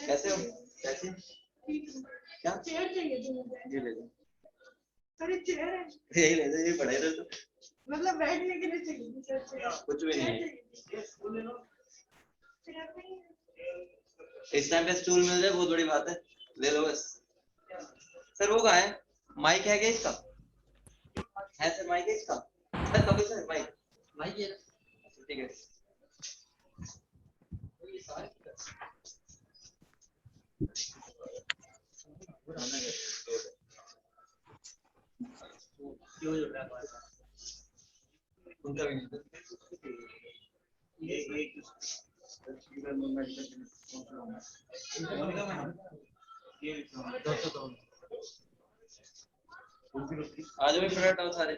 कैसे हो? कैसे? क्या चेयर चाहिए थी मुझे? ये ले लो। अरे चेयर है, यही ले लो, ये बड़ा है तो मतलब बैठने के लिए चाहिए थी सर। कुछ भी नहीं, स्टूल ले लो। इस टाइम पे स्टूल मिल जाए बहुत बड़ी बात है, ले लो बस। सर वो कहाँ है? माइक है क्या इसका? है सर, माइक है इसका? सर कभी सर माइक माइक है, ठीक है। क्यों जुड़ रहा है उनका भी नहीं? ये एक आज भी फ्लैट आओ सारे।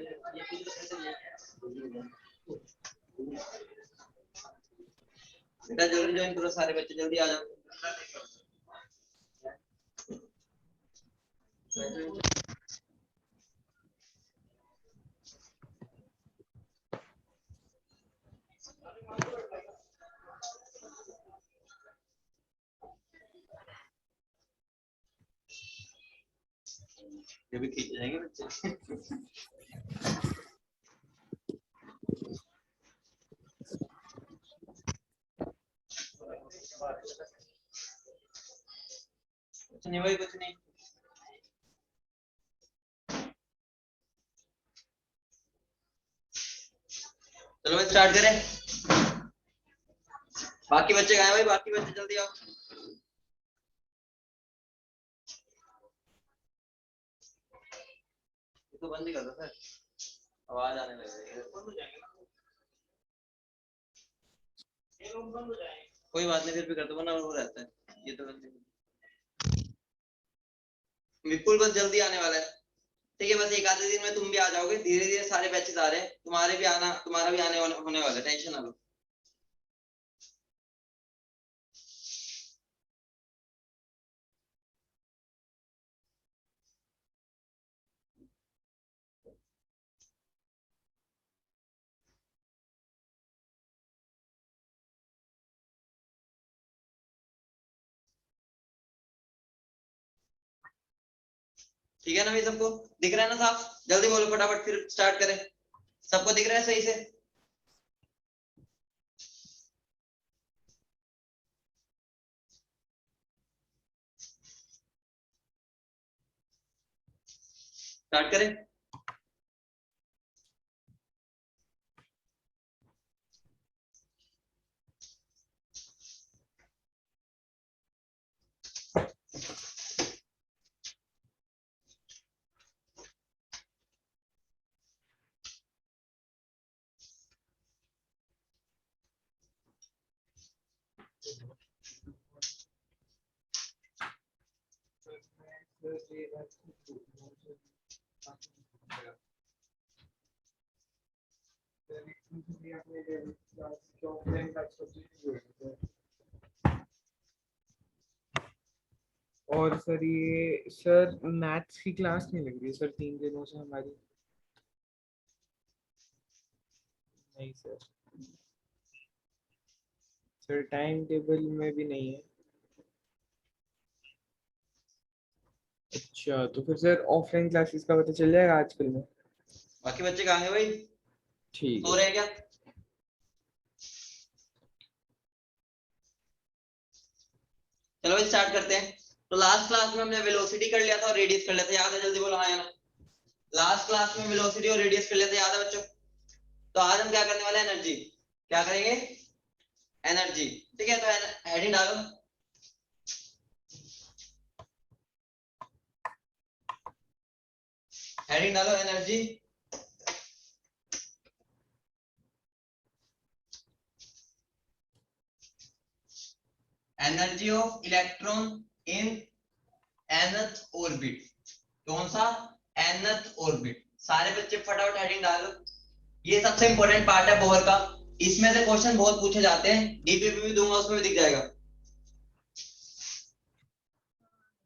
बेटा जल्दी ज्वाइन करो सारे बच्चे, जल्दी आ जाओ। ये भी खींच जाएंगे बच्चे। कुछ नहीं भाई, कुछ नहीं। चलो भाई स्टार्ट करें। बाकी बच्चे कहाँ हैं भाई? बाकी बच्चे जल्दी आओ। तो बंद ही कर दो सर, आवाज आने लगेगी। बंद हो जाएंगे ना ये लोग, बंद हो जाएंगे। कोई बात नहीं, फिर भी कर दो वरना वो रहता है। ये तो बंद। विपुल बस जल्दी आने वाला है, ठीक है। बस एक आधे दिन में तुम भी आ जाओगे, धीरे धीरे सारे बैचेस आ रहे हैं, तुम्हारे भी आना, तुम्हारा भी आने होने वाला है, टेंशन ना लो। ठीक है ना भाई? सबको दिख रहा है ना साफ? जल्दी बोलो फटाफट, फिर स्टार्ट करें। सबको दिख रहा है सही से? स्टार्ट करें। और सर ये सर मैथ्स की क्लास नहीं लग रही सर 3 दिनों से हमारी। नहीं सर, सर टाइम टेबल में भी नहीं है। अच्छा तो फिर सर ऑफलाइन क्लासेस का पता चल जाएगा आजकल में? बाकी बच्चे कहाँ हैं भाई? ठीक सो है रहे हैं क्या? चलो भाई स्टार्ट करते हैं। तो लास्ट क्लास में हमने वेलोसिटी कर लिया था और रेडियस कर लिया था, याद है? जल्दी बोलो हाँ या ना। लास्ट क्लास में वेलोसिटी और रेडियस कर लिया था, याद है बच्चों? तो आज हम क्या करने वाले हैं? एनर्जी। क्या करेंगे? एनर्जी। ठीक है, तो हेडिंग डालो। हेडिंग डालो energy. Energy of electron in nth orbit. कौन सा? nth orbit. सारे बच्चे फटाफट हेडिंग डालो। ये सबसे इंपॉर्टेंट पार्ट है बोर का, इसमें से क्वेश्चन बहुत पूछे जाते हैं। डीपीपी भी दूंगा, उसमें भी दिख जाएगा।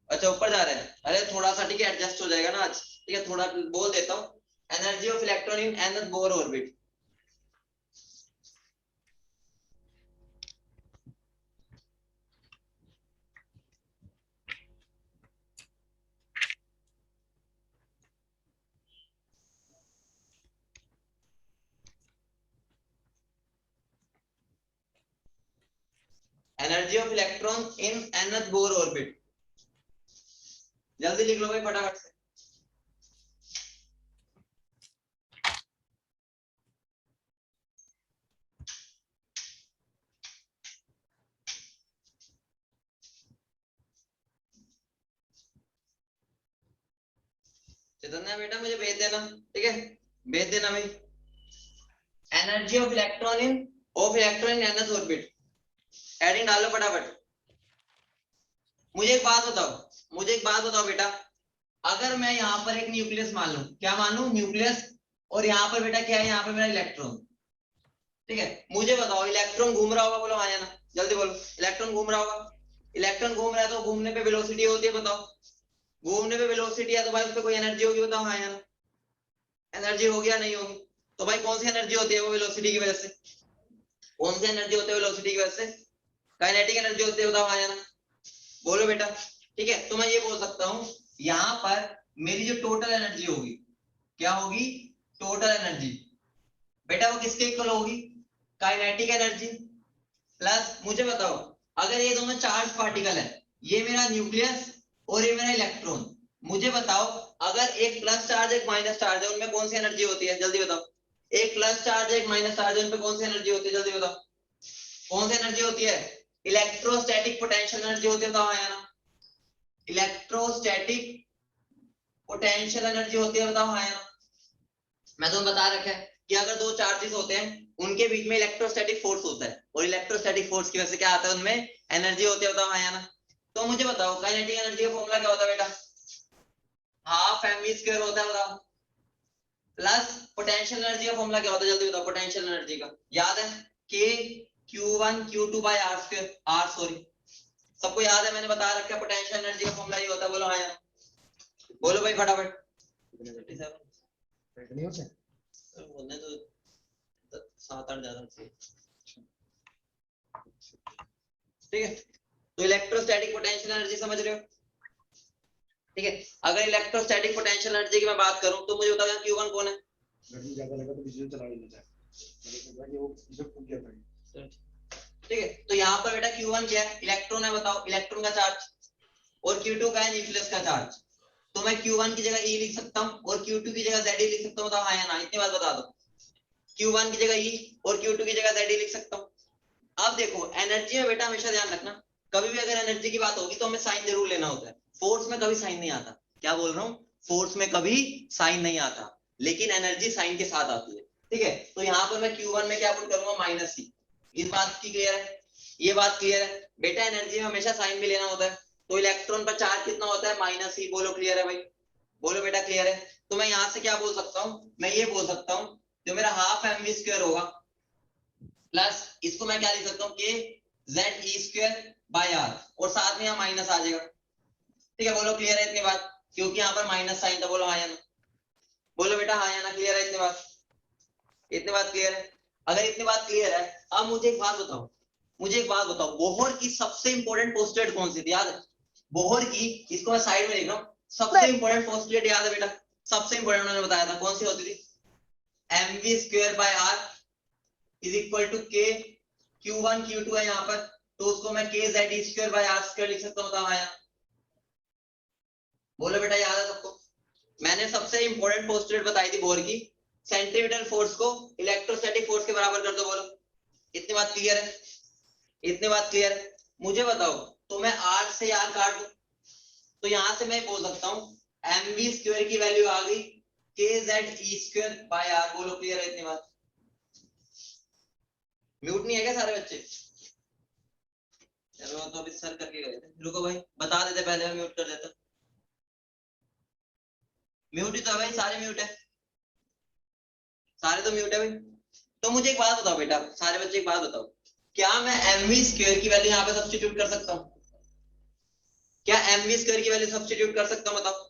अच्छा ऊपर जा रहे हैं, अरे थोड़ा सा ठीक है, एडजस्ट हो जाएगा ना आज। ठीक है, थोड़ा बोल देता हूँ। Energy of electron in nth Bohr orbit. Energy of electron in nth Bohr orbit. जल्दी लिख लो भाई फटाफट से। चैतन्य बेटा मुझे भेज देना, ठीक है, भेज देना भाई। Energy of electron in nth orbit, heading डालो फटाफट। मुझे एक बात बताओ बेटा, अगर मैं यहाँ पर एक न्यूक्लियस मान लूं, क्या मानूं, न्यूक्लियस, और यहाँ पर बेटा क्या है, यहाँ पर मेरा इलेक्ट्रॉन, ठीक है, मुझे बताओ इलेक्ट्रॉन घूम रहा होगा, बोलो हाँ या ना, जल्दी बोलो, इलेक्ट्रॉन घूम रहा होगा, इलेक्ट्रॉन घूम रहा है तो घूमने पे वेलोसिटी होती है, बताओ, घूमने पे वेलोसिटी है तो भाई उस पर कोई एनर्जी होगी, बताओ हाँ या ना, एनर्जी होगी या नहीं होगी, तो भाई कौन सी एनर्जी होती है वो वेलोसिटी की वजह से, कौन सी एनर्जी होती है वेलोसिटी की वजह से, काइनेटिक एनर्जी होती है, बताओ हाँ या ना, बोलो बेटा, ठीक है। तो मैं ये बोल सकता हूं यहां पर मेरी जो टोटल एनर्जी होगी, क्या होगी, टोटल एनर्जी, बेटा वो किसके इक्वल होगी, काइनेटिक एनर्जी प्लस, मुझे बताओ अगर ये दोनों चार्ज पार्टिकल है, ये मेरा न्यूक्लियस और ये मेरा इलेक्ट्रॉन, मुझे बताओ अगर एक प्लस चार्ज एक माइनस चार्ज है, उनमें कौन सी एनर्जी होती है, जल्दी बताओ, एक प्लस चार्ज एक माइनस चार्ज है, उनमें कौन सी एनर्जी होती है, जल्दी बताओ, कौन सी एनर्जी होती है, इलेक्ट्रोस्टैटिक पोटेंशियल एनर्जी होती है, बताओ हाँ ना, इलेक्ट्रोस्टैटिक पोटेंशियल एनर्जी होती है, बताओ हाँ या ना। मैं तुम्हें बता रखा है कि अगर दो चार्जेस होते हैं उनके बीच में इलेक्ट्रोस्टैटिक फोर्स होता है, और इलेक्ट्रोस्टैटिक फोर्स की वजह से क्या आता है, उनमें एनर्जी होती है, बताओ हाँ या ना। तो मुझे बताओ काइनेटिक एनर्जी का फॉर्मूला क्या होता है बेटा, हाफ mv स्क्वायर होता है, बताओ, प्लस पोटेंशियल एनर्जी का फॉर्मूला क्या होता है, जल्दी बताओ, पोटेंशियल एनर्जी का याद है, k q1 q2 by r square, r sorry, सबको याद है, मैंने बता रखा है पोटेंशियल एनर्जी का फॉर्मूला ये होता है, बोलो हाँ या ना, बोलो भाई फटाफट। बोलने तो 7-8 ज्यादा चाहिए, ठीक है। तो इलेक्ट्रोस्टैटिक पोटेंशियल एनर्जी समझ रहे हो, ठीक है। अगर इलेक्ट्रोस्टैटिक पोटेंशियल एनर्जी की मैं बात करूं तो मुझे बताओ Q1 कौन है, गर्मी ज्यादा लगा तो बिजली चला लेता है, मैंने वो जब फूक गया था, ठीक है। तो यहाँ पर बेटा Q1 क्या है, इलेक्ट्रॉन है, बताओ इलेक्ट्रॉन का चार्ज, और Q2 का है न्यूक्लियस का चार्ज, तो मैं Q1 की जगह E लिख सकता हूँ और Q2 की जगह Z लिख सकता हूँ, बताओ हाँ या ना, इतनी बात बता दो, Q1 की जगह E और Q2 की जगह Z लिख सकता हूँ। अब देखो एनर्जी में बेटा हमेशा ध्यान रखना, कभी भी अगर एनर्जी की बात होगी तो हमें साइन जरूर लेना होता है, फोर्स में कभी साइन नहीं आता, क्या बोल रहा हूँ, फोर्स में कभी साइन नहीं आता, लेकिन एनर्जी साइन के साथ आती है, ठीक है। तो यहाँ पर मैं Q1 में क्या पुट करूंगा, माइनस सी, इस बात की क्लियर है, ये बात क्लियर है बेटा, एनर्जी में हमेशा साइन भी लेना होता है, तो इलेक्ट्रॉन पर चार्ज कितना होता है, माइनस सी, बोलो क्लियर है भाई, बोलो बेटा क्लियर है। तो मैं यहाँ से क्या बोल सकता हूँ, मैं ये बोल सकता हूँ जो मेरा हाफ mv स्क्वायर होगा प्लस, इसको मैं क्या लिख सकता हूँ, k Z E square by r, और साथ में यहाँ माइनस आ जाएगा, ठीक है, बोलो क्लियर है इतनी बात, क्योंकि यहाँ पर माइनस साइन था, बोलो हाँ या ना, बोलो बेटा हाँ या ना, क्लियर है इतनी बात, इतनी बात क्लियर है। अगर इतनी बात क्लियर है, अब मुझे एक बात बताओ, मुझे एक बात बताओ, बोहर की सबसे इंपॉर्टेंट पोस्टुलेट कौन सी थी, याद है, बोहर की, इसको मैं साइड में लिख रहा हूँ, सबसे इंपॉर्टेंट पोस्टुलेट याद है बेटा, सबसे इंपॉर्टेंट मैंने बताया था, कौन सी होती थी, mv square by r is equal to k, Q1 Q2 है यहाँ पर, तो उसको मैं k Z E square by r square लिख सकता हूँ, बताओ आया, बोलो बेटा याद है सबको, मैंने सबसे इंपॉर्टेंट पोस्टुलेट बताई थी बोर की, सेंट्रीपिटल फोर्स को इलेक्ट्रोस्टैटिक फोर्स के बराबर कर दो, बोलो, इतनी बात क्लियर है, इतनी बात क्लियर है। मुझे बताओ, तो मैं आर से यार काट दूं, तो यहां से मैं बोल सकता हूँ mv स्क्वायर की वैल्यू आ गई k Z E square by r, बोलो क्लियर है इतनी बात। म्यूट नहीं है क्या सारे बच्चे, चलो तो अभी सर करके गए थे, रुको भाई बता देते पहले, मैं म्यूट कर देता, म्यूट ही तो है भाई, सारे म्यूट है, सारे तो म्यूट है भाई। तो मुझे एक बात बताओ बेटा, सारे बच्चे एक बात बताओ, क्या मैं mv स्क्वायर की वैल्यू यहाँ पे सब्स्टिट्यूट कर सकता हूँ, क्या mv स्क्वायर की वैल्यू सब्स्टिट्यूट कर सकता हूँ, बताओ,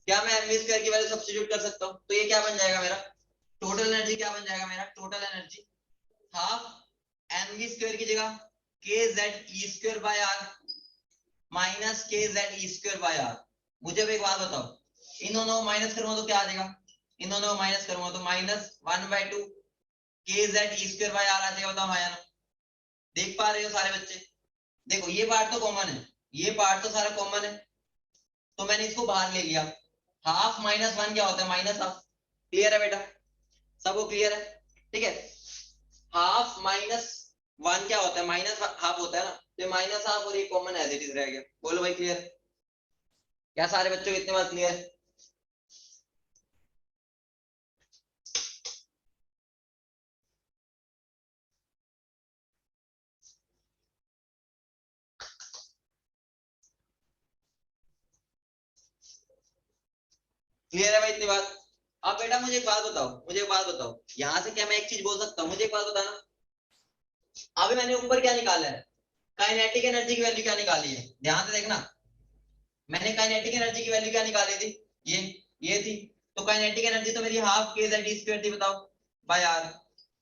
क्या मैं mv स्क्वायर की वैल्यू सब्स्टिट्यूट कर सकता हूँ, तो ये क्या बन जाएगा मेरा, टोटल एनर्जी क्या बन जाएगा मेरा, total energy half mv square की जगह K Z E square by R minus के Z E square by R. मुझे भी एक बात बताओ, इन दोनों को माइनस करूंगा तो क्या आ जाएगा, इन दोनों को माइनस करूंगा तो माइनस 1/2 के Z E square by R आ जाएगा, बताओ आया ना, देख पा रहे हो सारे बच्चे? देखो ये पार्ट तो कॉमन है, ये पार्ट तो सारा कॉमन है, तो मैंने इसको बाहर ले लिया। हाफ माइनस वन क्या होता है? Minus half. क्लियर है बेटा? सबको क्लियर है? ठीक है, हाफ माइनस वन क्या होता है? माइनस हाफ होता है ना, तो माइनस हाफ और ये कॉमन एज इट इज रह गया। बोलो भाई क्लियर? क्या सारे बच्चों को इतने बात क्लियर है? क्लियर है भाई इतनी बात? अब बेटा मुझे एक बात बताओ, मुझे एक बात बताओ, यहां से क्या मैं एक चीज बोल सकता हूँ? मुझे एक बात बताना, अभी मैंने ऊपर क्या निकाला है? काइनेटिक एनर्जी की वैल्यू क्या निकाली है? ध्यान से देखना, मैंने काइनेटिक एनर्जी की वैल्यू क्या निकाली थी? ये थी। तो काइनेटिक एनर्जी तो मेरी हाफ के जेड स्क्वायर थी, बताओ बाय आर।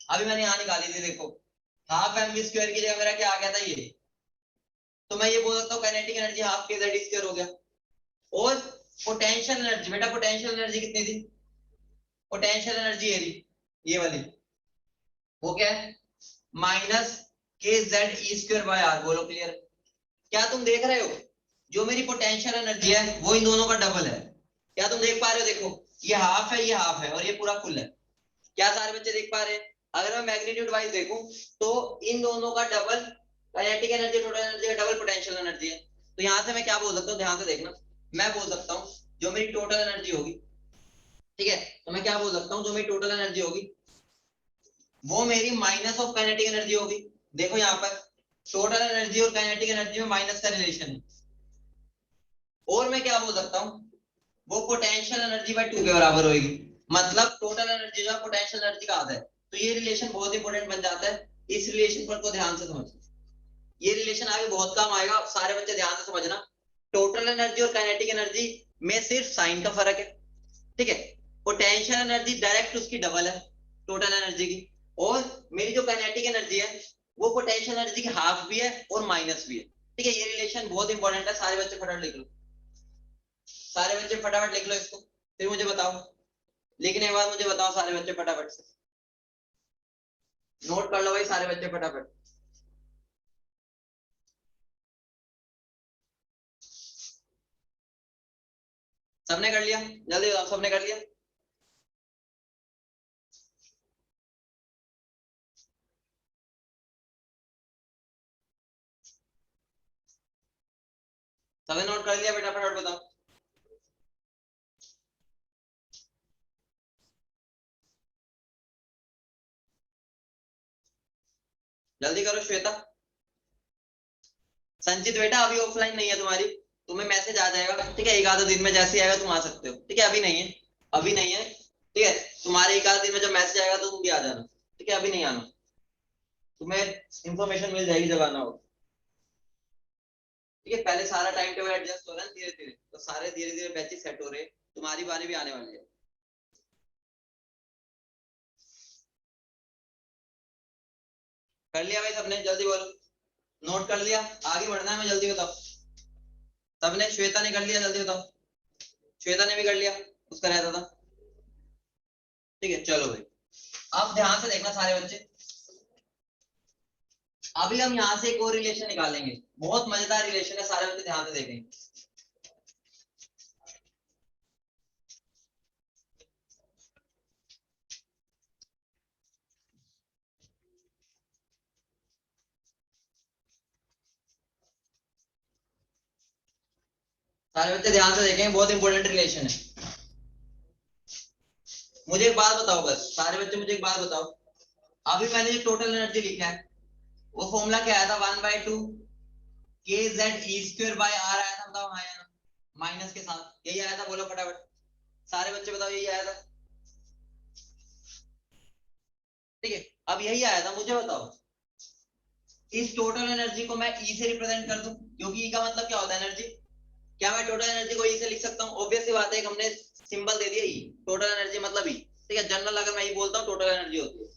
अभी मैंने यहाँ निकाली थी, देखो हाफ एम वी स्क्वायर की जगह मेरा क्या आ गया था? ये। तो मैं ये बोल सकता हूँ काइनेटिक एनर्जी हाफ के जेड स्क्वायर हो गया। और पोटेंशियल एनर्जी, बेटा पोटेंशियल एनर्जी कितनी थी? पोटेंशियल एनर्जी ये वाली, वो क्या है? माइनस के Z E square by r. बोलो क्लियर? क्या तुम देख रहे हो? जो मेरी पोटेंशियल एनर्जी है वो इन दोनों का डबल है। क्या तुम देख पा रहे हो? देखो ये हाफ है, ये हाफ है, और ये पूरा फुल है। क्या सारे बच्चे देख पा रहे हैं? अगर मैं मैग्नीट्यूड वाइज देखूं तो इन दोनों का double kinetic energy, total energy का डबल पोटेंशियल एनर्जी है। तो यहां से मैं क्या बोल सकता हूँ? ध्यान से देखना, मैं बोल सकता हूँ जो मेरी टोटल एनर्जी होगी, ठीक है, तो मैं क्या बोल सकता हूँ? जो मेरी टोटल एनर्जी होगी वो मेरी माइनस ऑफ काइनेटिक एनर्जी होगी। देखो यहाँ पर टोटल एनर्जी और काइनेटिक एनर्जी में माइनस का रिलेशन है। और मैं क्या बोल सकता हूँ? वो पोटेंशियल एनर्जी बाय 2 के बराबर होगी। मतलब टोटल एनर्जी जो पोटेंशियल एनर्जी का आधा है। तो ये रिलेशन बहुत इंपॉर्टेंट बन जाता है। इस रिलेशन पर को ध्यान से समझना, ये रिलेशन आगे बहुत काम आएगा। सारे बच्चे ध्यान से समझना, टोटल एनर्जी और काइनेटिक एनर्जी में सिर्फ साइन का फर्क है, ठीक है। पोटेंशियल एनर्जी डायरेक्ट उसकी डबल है टोटल एनर्जी की, और मेरी जो काइनेटिक एनर्जी है वो पोटेंशियल एनर्जी की हाफ भी है और माइनस भी है, ठीक है। ये रिलेशन बहुत इंपॉर्टेंट है, सारे बच्चे फटाफट लिख लो, सारे बच्चे फटाफट लिख लो इसको, फिर मुझे बताओ। लिखने के बाद मुझे बताओ सारे बच्चे फटाफट से, नोट कर लो भाई सारे बच्चे फटाफट। सबने कर लिया? जल्दी बताओ, सबने कर लिया? सबने नोट कर लिया? बेटा फटाफट बताओ। जल्दी करो श्वेता। संचित बेटा अभी ऑफलाइन नहीं है तुम्हारी, तुम्हें मैसेज आ जाएगा, ठीक है। एक आधा दिन में जैसे आएगा तुम आ सकते हो, ठीक है। अभी नहीं है, अभी नहीं है, ठीक है। तुम्हारे एक आधा दिन में जब मैसेज आएगा तो तुम भी आ जाना, ठीक है। अभी नहीं आना, तुम्हें इंफॉर्मेशन मिल जाएगी जब आना हो, ठीक है। पहले सारा टाइम टेबल एडजस्ट हो रहा है धीरे धीरे, तो सारे धीरे धीरे बैचेस सेट हो रहे हैं, तुम्हारी बारी भी आने वाली है। कर लिया भाई सबने? जल्दी बोलो। नोट कर लिया? आगे बढ़ना है, मैं जल्दी बताओ। सबने? श्वेता ने कर लिया? जल्दी बताओ। श्वेता ने भी कर लिया, उसका रहता था, ठीक है। चलो भाई अब ध्यान से देखना सारे बच्चे, अभी हम यहां से एक और रिलेशन निकालेंगे, बहुत मजेदार रिलेशन है, सारे बच्चे ध्यान से देखेंगे। सारे बच्चे ध्यान से देखेंगे, बहुत इंपॉर्टेंट रिलेशन है। मुझे एक बात बताओ, बस सारे बच्चे मुझे एक बात बताओ, अभी मैंने जो टोटल एनर्जी लिखा है वो फॉर्मूला क्या आया था? 1/2 के Z E square by r आया था, बताओ हाँ या ना? माइनस के साथ यही आया था, बोलो फटाफट सारे बच्चे बताओ, यही आया था, ठीक है। अब यही आया था, मुझे बताओ इस टोटल एनर्जी को मैं ई से रिप्रेजेंट कर दूं, क्योंकि ई का मतलब क्या होता है? एनर्जी। क्या मैं टोटल एनर्जी को ई से लिख सकता हूँ? ऑब्वियस सी बात है, हमने सिंबल दे दिया ई, टोटल एनर्जी मतलब ई, ठीक है। जनरल अगर मैं ये बोलता हूँ टोटल एनर्जी होती है।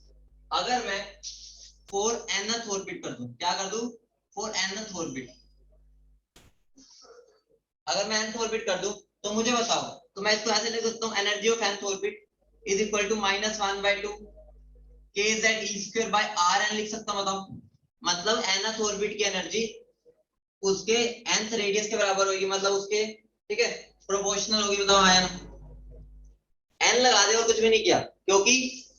अगर मैं फॉर nth ऑर्बिट कर दूं, क्या कर दूं? फॉर nth ऑर्बिट, अगर मैं nth ऑर्बिट कर दूं तो मुझे बताओ, तो मैं इसको ऐसे लिख सकता हूँ, energy of nth orbit is equal to -1/2 के Z E square by r n लिख सकता हूँ, बताओ मतलब nth ऑर्बिट की एनर्जी उसके nth रेडियस के बराबर होगी, मतलब उसके, ठीक है, प्रोपोर्शनल होगी। बताओ आया ना, n लगा दे और कुछ भी नहीं किया, क्योंकि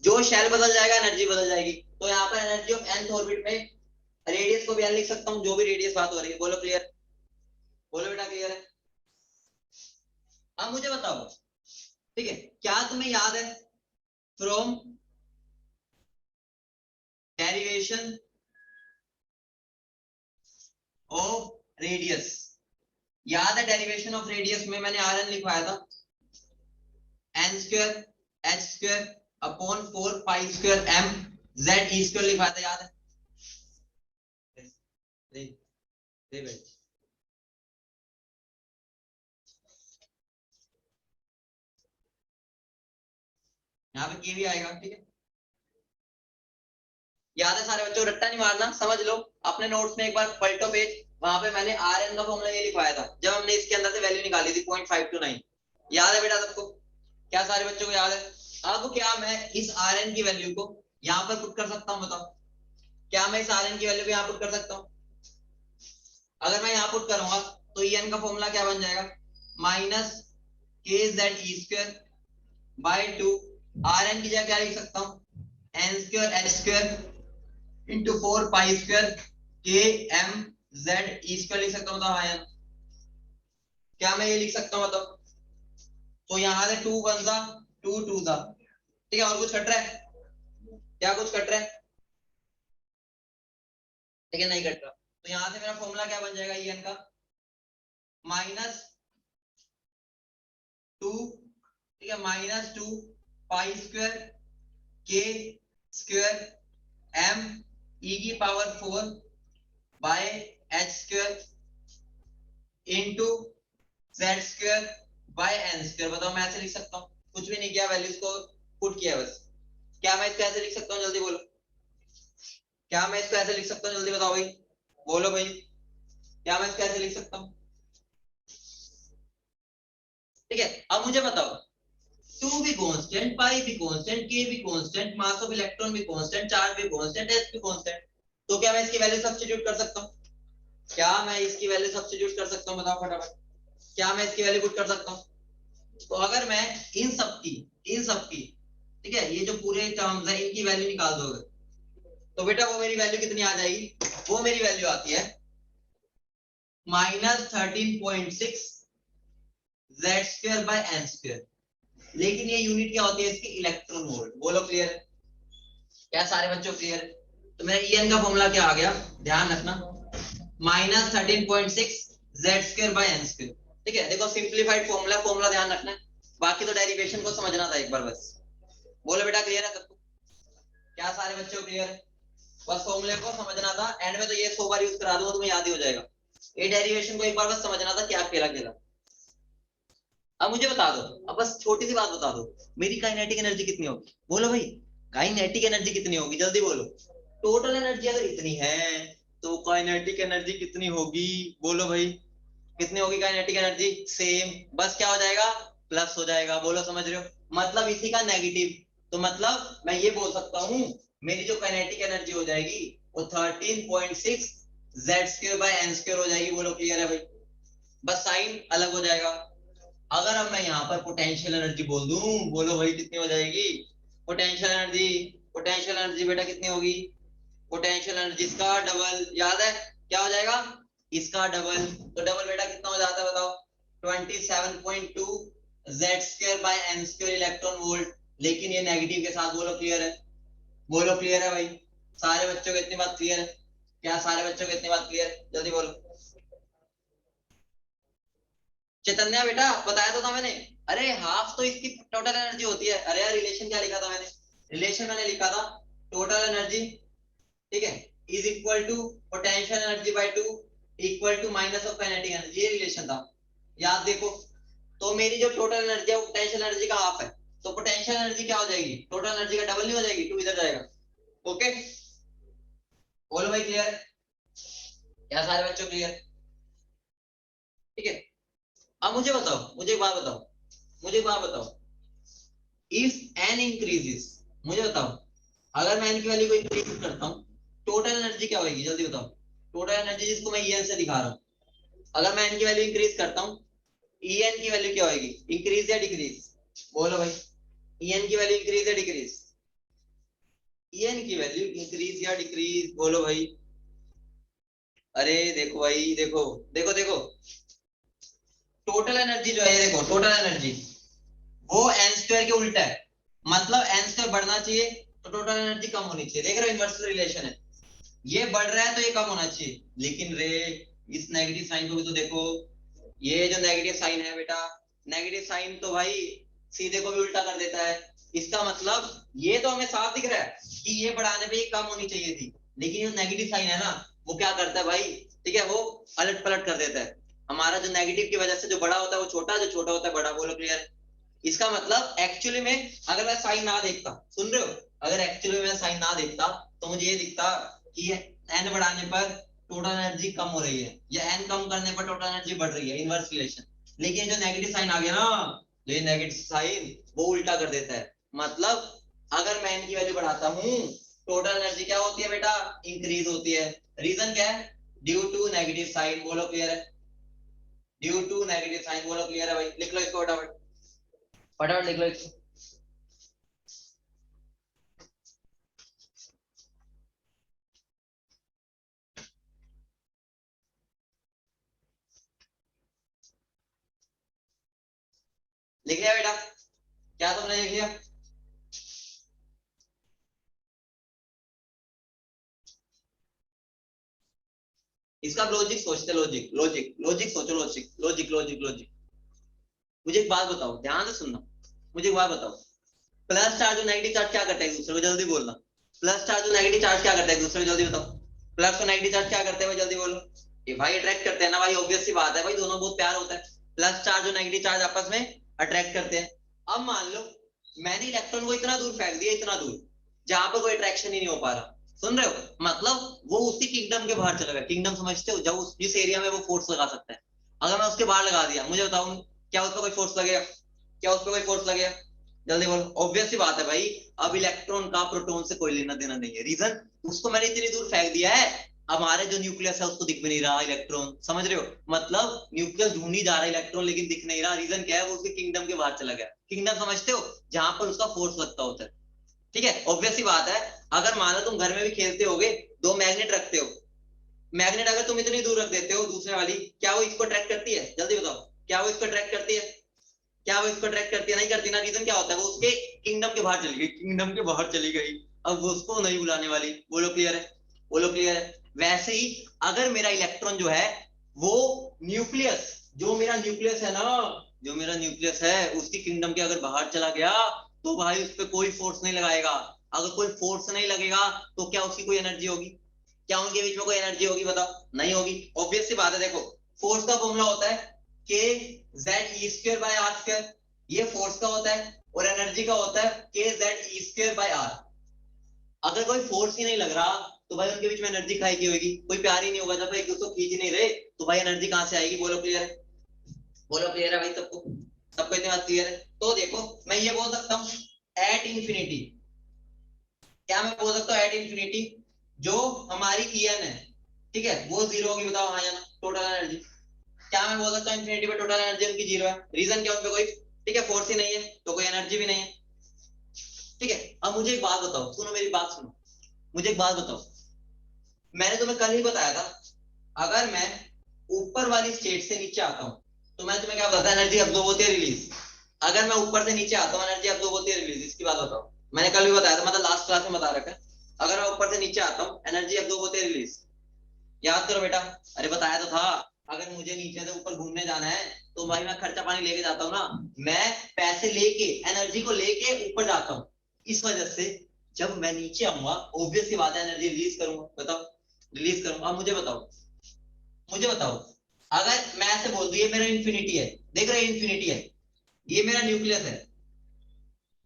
जो शेल बदल जाएगा एनर्जी बदल जाएगी। तो यहाँ पर एनर्जी ऑफ nth ऑर्बिट में रेडियस को भी n लिख सकता हूँ, जो भी रेडियस बात हो रही है। बोलो क्लियर, बोलो बेटा क्लियर है। अब मुझे बताओ, ठीक है, क्या तुम्हें याद है फ्रॉम डेरिवेशन ऑफ रेडियस, याद है डेरिवेशन ऑफ रेडियस में मैंने आर एन लिखवाया था, N square H square upon 4 pi square M Z ई स्क्वायर लिखवाया था, याद है? दे, दे बेटा। यहाँ पे के भी आएगा, ठीक है, याद है सारे बच्चों? रट्टा नहीं मारना, समझ लो। अपने नोट्स में एक बार पलटो पेज, वहां पे मैंने आर एन का फॉर्मूला ये लिखवाया था जब हमने इसके अंदर से वैल्यू निकाली थी 0.529। याद है बेटा सबको? क्या सारे बच्चों को याद है? अब क्या मैं इस आर एन की वैल्यू को यहाँ पर पुट कर सकता हूँ? बताओ, क्या मैं इस आर एन की वैल्यू को यहाँ पुट कर सकता हूँ? अगर मैं यहाँ पुट करूंगा तो एन का फॉर्मूला क्या बन जाएगा? माइनस के Z E square by 2, r n की जगह क्या लिख सकता हूँ? N square H square into 4 pi square k m Z ई स्क्वायर लिख सकता हूँ। बताओ हाँ, क्या मैं ये लिख सकता हूँ? बताओ। तो यहाँ से 2 1 सा 2 2 सा, ठीक है, और कुछ कट रहा है? क्या कुछ कट रहा है? ठीक है, नहीं कट रहा। तो यहाँ से मेरा फॉर्मूला क्या बन जाएगा एन का? माइनस 2, ठीक है, minus 2 pi square k square m e की power 4 by h square into Z square by n square. बताओ, मैं ऐसे लिख सकता हूँ? कुछ भी नहीं किया, वैल्यूज को पुट किया बस। क्या मैं इसको ऐसे लिख सकता हूँ? जल्दी बोलो, क्या मैं इसको ऐसे लिख सकता हूँ? जल्दी बताओ भाई, बोलो भाई, क्या मैं इसको ऐसे लिख सकता हूँ? ठीक है, अब मुझे बताओ, 2 भी कांस्टेंट, पाई भी कांस्टेंट, के भी कांस्टेंट, मास ऑफ इलेक्ट्रॉन भी कांस्टेंट, चार्ज भी कांस्टेंट, एच भी कांस्टेंट, तो क्या मैं इसकी वैल्यू सब्स्टिट्यूट कर सकता हूँ? क्या मैं इसकी वैल्यू सब्स्टिट्यूट कर सकता हूँ? बताओ फटाफट, क्या मैं इसकी वैल्यू पुट कर सकता हूँ? तो अगर मैं इन सब की, ठीक है, ये जो पूरे टर्म्स है इनकी वैल्यू निकाल दोगे तो बेटा वो मेरी वैल्यू कितनी आ जाएगी? वो मेरी वैल्यू आती है -13.6 Z square by n square. लेकिन ये यूनिट क्या होती है इसकी? Electron volt. बोलो क्लियर है? क्या सारे बच्चों क्लियर है? तो मेरा ईएन का फॉर्मूला क्या आ गया? ध्यान रखना, -13.6 Z square by n square. ठीक है, देखो सिंप्लीफाइड फॉर्मूला ध्यान रखना है, बाकी तो डेरिवेशन को समझना था एक बार बस। बोलो बेटा क्लियर है सबको? क्या सारे बच्चों क्लियर है? बस फॉर्मूले को समझना था, एंड में तो ये 100 बार यूज करा दूंगा, तुम्हें याद ही हो जाएगा। ये डेरिवेशन को एक बार बस समझना था, क्या अकेला अकेला। अब मुझे बता दो, अब बस छोटी सी बात बता दो, मेरी काइनेटिक एनर्जी कितनी होगी? बोलो भाई, काइनेटिक एनर्जी कितनी होगी? जल्दी बोलो। टोटल एनर्जी अगर इतनी है तो काइनेटिक एनर्जी कितनी होगी? बोलो भाई, कितनी होगी काइनेटिक एनर्जी? सेम, बस क्या हो जाएगा? प्लस हो जाएगा। बोलो समझ रहे हो? मतलब इसी का नेगेटिव। तो मतलब मैं ये बोल सकता हूँ मेरी जो काइनेटिक एनर्जी हो जाएगी वो 13.6 Z square by n square हो जाएगी। बोलो क्लियर है भाई? बस साइन अलग हो जाएगा। अगर अब मैं यहाँ पर पोटेंशियल एनर्जी बोल दूं, बोलो भाई कितनी हो जाएगी पोटेंशियल एनर्जी? पोटेंशियल एनर्जी बेटा कितनी होगी? पोटेंशियल एनर्जी इसका डबल, याद है क्या हो जाएगा? इसका डबल। तो डबल बेटा कितना हो जाता है बताओ? 27.2 Z square by n square electron volt. लेकिन ये नेगेटिव के साथ। बोलो क्लियर है? बोलो क्लियर है भाई? सारे बच्चों को इतनी बात क्लियर है? क्या सारे बच्चों को इतनी बात क्लियर है? जल्दी बोलो। चैतन्या बेटा बताया तो था मैंने, अरे हाफ तो इसकी टोटल एनर्जी होती है। अरे यार रिलेशन क्या लिखा था मैंने? रिलेशन मैंने लिखा था टोटल एनर्जी, ठीक है, is equal to potential energy by 2 equal to minus of kinetic energy. ये रिलेशन था, याद देखो। तो मेरी जो टोटल एनर्जी है वो पोटेंशियल एनर्जी का हाफ है, तो पोटेंशियल एनर्जी क्या हो जाएगी? टोटल एनर्जी का डबल नहीं हो जाएगी? 2 इधर जाएगा। ओके, बोलो भाई क्लियर है? क्या सारे बच्चों क्लियर? ठीक है, अब मुझे बताओ, मुझे एक बात बताओ, इफ एन इंक्रीजेस, मुझे बताओ, अगर मैं एन की वैल्यू को इंक्रीज करता हूं टोटल एनर्जी क्या होगी जल्दी बताओ। टोटल एनर्जी जिसको मैं En से दिखा रहा हूँ, अगर मैं n की वैल्यू इंक्रीज करता हूँ, En की वैल्यू क्या होगी, इंक्रीज या डिक्रीज, बोलो भाई। En की वैल्यू इंक्रीज या डिक्रीज, En की वैल्यू इंक्रीज या डिक्रीज, बोलो भाई। अरे देखो भाई, देखो देखो देखो, टोटल एनर्जी जो है, देखो टोटल एनर्जी वो एन स्क्वायर के उल्टा है, मतलब एन स्क्वायर बढ़ना चाहिए तो टोटल एनर्जी कम होनी चाहिए। देख रहे हो इनवर्स रिलेशन है, ये बढ़ रहा है तो ये कम होना चाहिए। लेकिन रे इस नेगेटिव साइन को भी तो देखो, ये जो नेगेटिव साइन है बेटा, नेगेटिव साइन तो भाई सीधे को भी उल्टा कर देता है। इसका मतलब ये तो हमें साफ दिख रहा है कि ये बढ़ाने पे ये कम होनी चाहिए थी, लेकिन जो नेगेटिव साइन है ना वो क्या करता है भाई, ठीक है, वो अलट पलट कर देता है। हमारा जो नेगेटिव की वजह से जो बड़ा होता है वो छोटा, जो छोटा होता है बड़ा, बोलो क्लियर। इसका मतलब एक्चुअली में अगर मैं साइन ना देखता, सुन रहे हो, अगर एक्चुअली में मैं साइन ना देखता तो मुझे ये दिखता कि एन बढ़ाने पर टोटल एनर्जी कम हो रही है या एन कम करने पर टोटल एनर्जी बढ़ रही है, इनवर्स रिलेशन। लेकिन जो नेगेटिव साइन आ गया ना, ये नेगेटिव साइन वो उल्टा कर देता है। मतलब अगर मैं एन की वैल्यू बढ़ाता हूँ, टोटल एनर्जी क्या होती है बेटा, इंक्रीज होती है। रीजन क्या है, ड्यू टू नेगेटिव साइन, बोलो क्लियर है, ड्यू टू नेगेटिव साइन, बोलो क्लियर है भाई। लिख लो इसको फटाफट, फटाफट लिख लो इसको। लिख लिया बेटा, क्या तुमने लिख लिया? इसका लॉजिक सोचते, लॉजिक लॉजिक लॉजिक सोचो, लॉजिक लॉजिक लॉजिक लॉजिक। मुझे एक बात बताओ, ध्यान से सुनना, मुझे एक बात बताओ, प्लस चार्ज और नेगेटिव चार्ज क्या करते हैं एक दूसरे को, जल्दी बोलना। प्लस चार्ज और नेगेटिव चार्ज क्या करते हैं एक दूसरे को, जल्दी बताओ। प्लस और नेगेटिव चार्ज क्या करते हैं भाई, जल्दी बोलो। ये भाई अट्रैक्ट करते हैं ना भाई, ऑब्वियस सी बात है भाई, दोनों बहुत प्यार होता है। प्लस चार्ज और नेगेटिव चार्ज आपस में अट्रैक्ट करते हैं। अब मान लो मैंने इलेक्ट्रॉन को इतना दूर फेंक दिया, इतना दूर जहां पर कोई अट्रैक्शन ही नहीं हो पा रहा, सुन रहे हो, मतलब वो उसी किंगडम के बाहर चला गया। किंगडम समझते हो, जब जिस एरिया में वो फोर्स लगा सकता है, अगर मैं उसके बाहर लगा दिया, मुझे बताओ क्या उस पर कोई फोर्स लगेगा, क्या उस पर कोई फोर्स लगेगा, जल्दी बोलो। ऑब्वियस सी बात है भाई, अब इलेक्ट्रॉन का प्रोटॉन से कोई लेना देना नहीं है। रीजन, उसको मैंने इतनी दूर फेंक दिया है, हमारे जो न्यूक्लियस है उसको दिख भी नहीं रहा इलेक्ट्रॉन, समझ रहे हो, मतलब न्यूक्लियस ढूंढ ही जा रहा है इलेक्ट्रॉन लेकिन दिख नहीं रहा। रीजन क्या है, वो उसके किंगडम के बाहर चला गया। किंगडम समझते हो, जहां पर उसका फोर्स लगता होता है, ठीक है। ऑब्वियस सी बात है, अगर मान लो तुम घर में भी खेलते होगे, दो मैग्नेट रखते हो, मैग्नेट अगर तुम इतनी दूर रख देते हो दूसरे वाली, क्या वो इसको ट्रैक करती है, जल्दी बताओ, क्या वो इसको ट्रैक करती है, क्या वो इसको ट्रैक करती है, नहीं करती ना। रीजन क्या होता है, वो उसके किंगडम के बाहर चली गई, किंगडम के बाहर चली गई, अब वो उसको नहीं बुलाने वाली, बोलो क्लियर है, बोलो क्लियर है। वैसे ही अगर मेरा इलेक्ट्रॉन जो है वो न्यूक्लियस, जो मेरा न्यूक्लियस है ना, जो मेरा न्यूक्लियस है उसकी किंगडम के अगर बाहर चला गया, तो भाई उस पर कोई फोर्स नहीं लगाएगा। अगर कोई फोर्स नहीं लगेगा तो क्या उसकी कोई एनर्जी होगी, क्या उनके बीच में कोई एनर्जी होगी, बताओ, नहीं होगी। ऑब्वियस सी बात है, देखो फोर्स का फॉर्मूला होता है k Z E square by r square, ये फोर्स का होता है, और एनर्जी का होता है k Z E square by r. अगर कोई फोर्स ही नहीं लग रहा तो भाई उनके बीच में एनर्जी खाई की होगी, कोई प्यार ही नहीं होगा। जब एक दूसरे को खींच ही नहीं रहे तो भाई एनर्जी कहां से आएगी, बोलो क्लियर है, बोलो क्लियर है भाई सबको, सबको इतनी बात क्लियर है। तो देखो मैं ये बोल सकता हूँ एट इंफिनिटी, क्या मैं बोल सकता हूँ एट इंफिनिटी, जो हमारी En है, ठीक है, वो जीरो होगी, बताओ हाँ या ना, टोटल एनर्जी। क्या मैं बोल सकता हूँ इंफिनिटी पे टोटल एनर्जी उनकी जीरो है। रीजन क्या, उनपे कोई, ठीक है, फोर्स ही नहीं है तो कोई एनर्जी भी नहीं है, ठीक है। अब मुझे एक बात बताओ, सुनो मेरी बात सुनो, मुझे एक बात बताओ, मैंने तुम्हें कल ही बताया था अगर मैं ऊपर वाली स्टेट से नीचे आता हूं तो मैं तुम्हें क्या बताता, एनर्जी अब्जॉर्ब होती है रिलीज। अगर मैं ऊपर से नीचे आता हूँ एनर्जी अब्जॉर्ब होती है रिलीज, इसकी बात बताओ। मैंने कल भी बताया था, मतलब लास्ट क्लास में बता रखा है, अगर मैं ऊपर से नीचे आता हूँ एनर्जी अब्जॉर्ब होती है रिलीज, याद करो बेटा। अरे बताया तो था, अगर मुझे नीचे से ऊपर घूमने जाना है तो भाई मैं खर्चा पानी लेके जाता हूँ ना, मैं पैसे लेके एनर्जी को लेके ऊपर जाता हूँ। इस वजह से जब मैं नीचे आऊंगा ऑब्वियस सी बात है एनर्जी रिलीज करूंगा, बताओ, रिलीज करूंगा। अब मुझे बताओ, मुझे बताओ, अगर मैं ऐसे बोल दूं ये मेरा इंफिनिटी है, देख रहे इंफिनिटी है, ये मेरा न्यूक्लियस है,